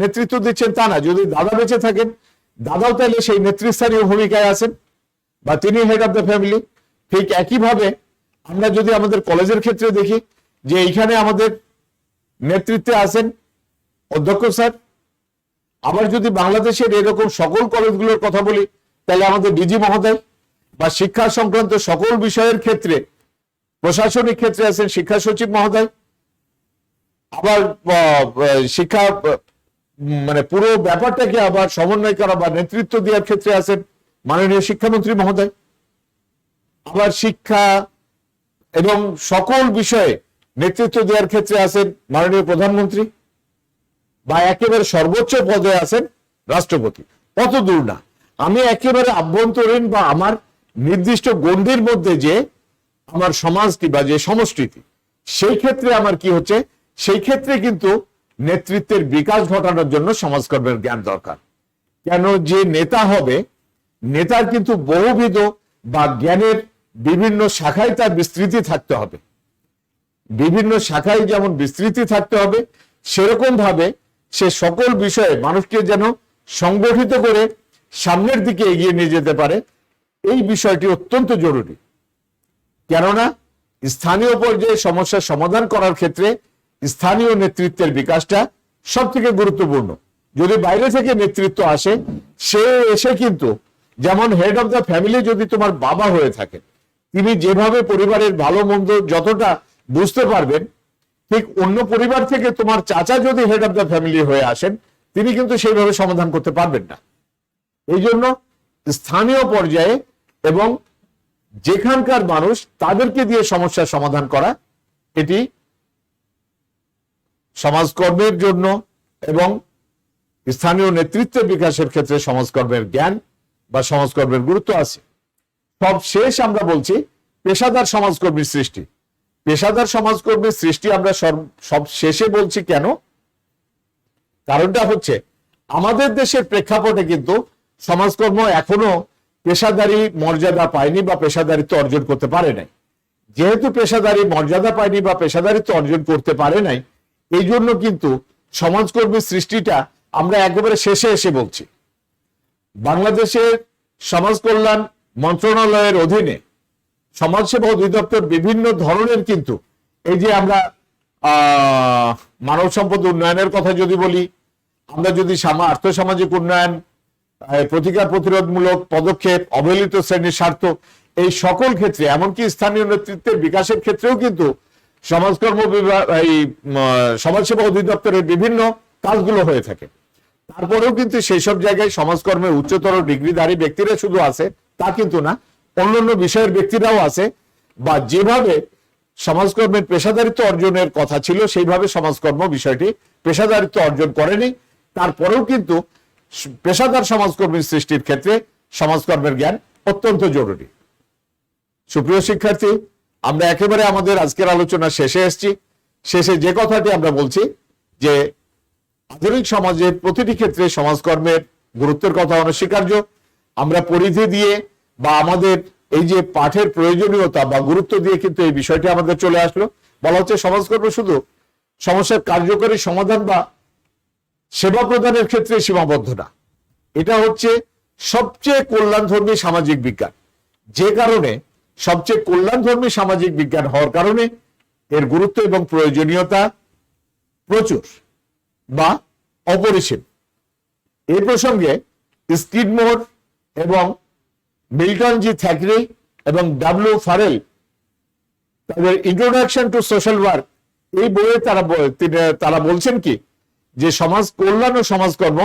নেতৃত্ব দিচ্ছেন তা না, যদি দাদা বেঁচে থাকেন, দাদাও তাহলে সেই নেতৃস্থানীয় ভূমিকায় আছেন বা তিনি হেড অফ দ্য ফ্যামিলি। ঠিক একইভাবে আমরা যদি আমাদের কলেজের ক্ষেত্রে দেখি যে এইখানে আমাদের নেতৃত্বে আছেন অধ্যক্ষ স্যার। আবার যদি বাংলাদেশের এরকম সকল কলেজগুলোর কথা বলি, তাহলে আমাদের ডিজি মহোদয়, বা শিক্ষা সংক্রান্ত সকল বিষয়ের ক্ষেত্রে প্রশাসনিক ক্ষেত্রে আছেন শিক্ষা সচিব মহোদয়। আবার শিক্ষা মানে পুরো ব্যাপারটাকে আবার সমন্বয় করা বা নেতৃত্ব দেওয়ার ক্ষেত্রে আছেন মাননীয় শিক্ষামন্ত্রী মহোদয়। আবার শিক্ষা এবং সকল বিষয়ে নেতৃত্ব দেওয়ার ক্ষেত্রে আছেন মাননীয় প্রধানমন্ত্রী, বা একেবারে সর্বোচ্চ পদে আছেন রাষ্ট্রপতি। কত দূর না, আমি একেবারে আভ্যন্তরীণ বা আমার নির্দিষ্ট গণ্ডির মধ্যে যে আমার সমাজটি বা যে সমষ্টিটি, সেই ক্ষেত্রে আমার কি হচ্ছে, সেই ক্ষেত্রে কিন্তু নেতৃত্বের বিকাশ ঘটানোর জন্য সমাজকর্মের জ্ঞান দরকার। কেন, যে নেতা হবে, নেতার কিন্তু বহুবিধ বা জ্ঞানের বিভিন্ন শাখায় তার বিস্তৃতি থাকতে হবে। বিভিন্ন শাখায় যেমন বিস্তৃতি থাকতে হবে, সেরকম ভাবে সে সকল বিষয়ে মানুষকে যেন সংগঠিত করে সামনের দিকে এগিয়ে নিয়ে যেতে পারে, এই বিষয়টি অত্যন্ত জরুরি। কেননা স্থানীয় পর্যায়ে সমস্যার সমাধান করার ক্ষেত্রে স্থানীয় নেতৃত্বের বিকাশটা সব থেকে গুরুত্বপূর্ণ। যদি বাইরে থেকে নেতৃত্ব আসে, সে এসে কিন্তু, যেমন হেড অফ দ্য ফ্যামিলি যদি তোমার বাবা হয়ে থাকে, তিনি যেভাবে পরিবারের ভালো মন্দ যতটা বুঝতে পারবেন, ঠিক অন্য পরিবার থেকে তোমার চাচা যদি হেড অফ দ্য ফ্যামিলি হয়ে আসেন, তিনি কিন্তু সেইভাবে সমাধান করতে পারবেন না। এই জন্য স্থানীয় পর্যায়ে এবং যেখানকার মানুষ, তাদেরকে দিয়ে সমস্যার সমাধান করা, এটি সমাজকর্মের জন্য এবং স্থানীয় নেতৃত্বের বিকাশের ক্ষেত্রে সমাজকর্মের জ্ঞান বা সমাজকর্মের গুরুত্ব আছে। সব শেষ আমরা বলছি পেশাদার সমাজকর্মীর সৃষ্টি। পেশাদার সমাজকর্মীর সৃষ্টি আমরা সব শেষে বলছি কেন? কারণটা হচ্ছে আমাদের দেশের প্রেক্ষাপটে কিন্তু সমাজকর্ম এখনো পেশাদারি মর্যাদা পায়নি বা পেশাদারিত্ব অর্জন করতে পারে নাই। যেহেতু পেশাদারি মর্যাদা পায়নি বা পেশাদারিত্ব অর্জন করতে পারে নাই, এই জন্য কিন্তু সমাজকর্মীর সৃষ্টিটা আমরা একেবারে শেষে এসে বলছি। বাংলাদেশের সমাজ কল্যাণ মন্ত্রণালয়ের অধীনে সমাজসেবা অধিদপ্তর বিভিন্ন ধরনের কিন্তু, এই যে আমরা মানব সম্পদ উন্নয়নের কথা যদি বলি, আমরা যদি আর্থসামাজিক উন্নয়ন, প্রতিকার প্রতিরোধমূলক পদক্ষেপ, অবহেলিত শ্রেণীর স্বার্থ, এই সকল ক্ষেত্রে, এমনকি স্থানীয় নেতৃত্বের বিকাশের ক্ষেত্রেও কিন্তু সমাজকর্ম বিভাগ, এই সমাজসেবা অধিদপ্তরের বিভিন্ন কাজগুলো হয়ে থাকে। তারপরেও কিন্তু সেই সব জায়গায় সমাজকর্মের উচ্চতর ডিগ্রিধারী ব্যক্তিরা শুধু আছে তা কিন্তু না, অন্যান্য বিষয়ের ব্যক্তিরাও আছে, বা যেভাবে সমাজকর্মের পেশাদারিত্ব অর্জনের কথা ছিল সেইভাবে সমাজকর্ম বিষয়টি পেশাদারিত্ব অর্জন করেনি। তারপরেও কিন্তু পেশাদার সমাজকর্মীর সৃষ্টির ক্ষেত্রে সমাজকর্মের জ্ঞান অত্যন্ত জরুরি। সুপ্রিয় শিক্ষার্থী, আমরা একেবারে আমাদের আজকের আলোচনা শেষে এসেছি। শেষে যে কথাটি আমরা বলছি যে আধুনিক সমাজের প্রতিটি ক্ষেত্রে সমাজকর্মের গুরুত্বের কথা অনস্বীকার্য। আমরা পরিধি দিয়ে বা আমাদের এই যে পাঠের প্রয়োজনীয়তা বা গুরুত্ব দিয়ে কিন্তু এই বিষয়টি আমাদের চলে আসলো। বলা হচ্ছে সমাজকর্ম শুধু সমস্যার কার্যকরী সমাধান বা সেবা প্রদানের ক্ষেত্রে সীমাবদ্ধ না, এটা হচ্ছে সবচেয়ে কল্যাণধর্মী সামাজিক বিজ্ঞান। যে কারণে সবচেয়ে কল্যাণধর্মী সামাজিক বিজ্ঞান হওয়ার কারণে এর গুরুত্ব এবং প্রয়োজনীয়তা প্রচুর বা অপরিসীম। এই প্রসঙ্গে স্কিডমোর এবং মিল্টন জি থ্যাকরে এবং ডাব্লিউ ফারেল তাদের ইন্ট্রোডাকশন টু সোশ্যাল ওয়ার্ক এই বইয়ে তারা বলছেন কি, যে সমাজ কল্যাণ ও সমাজকর্ম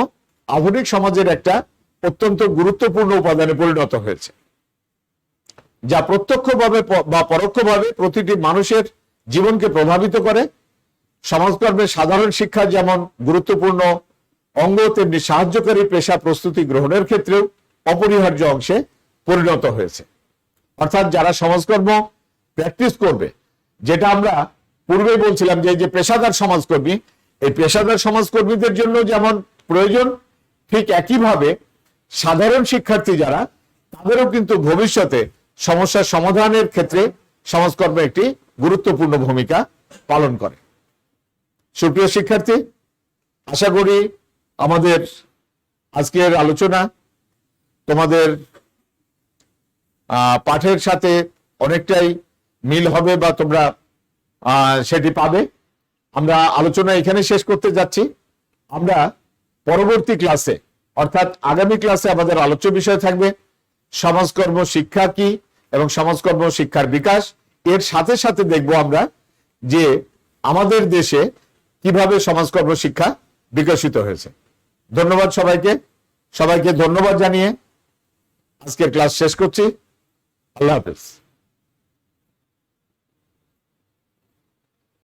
আধুনিক সমাজের একটা অত্যন্ত গুরুত্বপূর্ণ উপাদানে পরিণত হয়েছে, যা প্রত্যক্ষভাবে বা পরোক্ষভাবে প্রতিটি মানুষের জীবনকে প্রভাবিত করে। সমাজকর্মের সাধারণ শিক্ষা যেমন গুরুত্বপূর্ণ অঙ্গ, তেমনি সাহায্যকারী পেশা প্রস্তুতি গ্রহণের ক্ষেত্রেও অপরিহার্য অংশে পরিণত হয়েছে। অর্থাৎ যারা সমাজকর্ম প্র্যাকটিস করবে, যেটা আমরা পূর্বেই বলছিলাম যে পেশাদার সমাজকর্মী, এই পেশাদার সমাজকর্মীদের জন্য যেমন প্রয়োজন, ঠিক একইভাবে সাধারণ শিক্ষার্থী যারা, তাদেরও কিন্তু ভবিষ্যতে সমস্যার সমাধানের ক্ষেত্রে সমাজকর্ম একটি গুরুত্বপূর্ণ ভূমিকা পালন করে। সুপ্রিয় শিক্ষার্থী, আশা করি আমাদের আজকের আলোচনা তোমাদের পাঠের সাথে অনেকটাই মিল হবে বা তোমরা সেটি পাবে। আমরা আলোচনা এখানে শেষ করতে যাচ্ছি। আমরা পরবর্তী ক্লাসে অর্থাৎ আগামী ক্লাসে আমাদের আলোচ্য বিষয় থাকবে সমাজকর্ম শিক্ষা কি এবং সমাজকর্ম শিক্ষার বিকাশ। এর সাথে সাথে দেখব আমরা যে আমাদের দেশে কিভাবে সমাজকর্ম শিক্ষা বিকশিত হয়েছে। ধন্যবাদ সবাইকে ধন্যবাদ জানিয়ে আজকের ক্লাস শেষ করছি। আল্লাহ হাফেজ।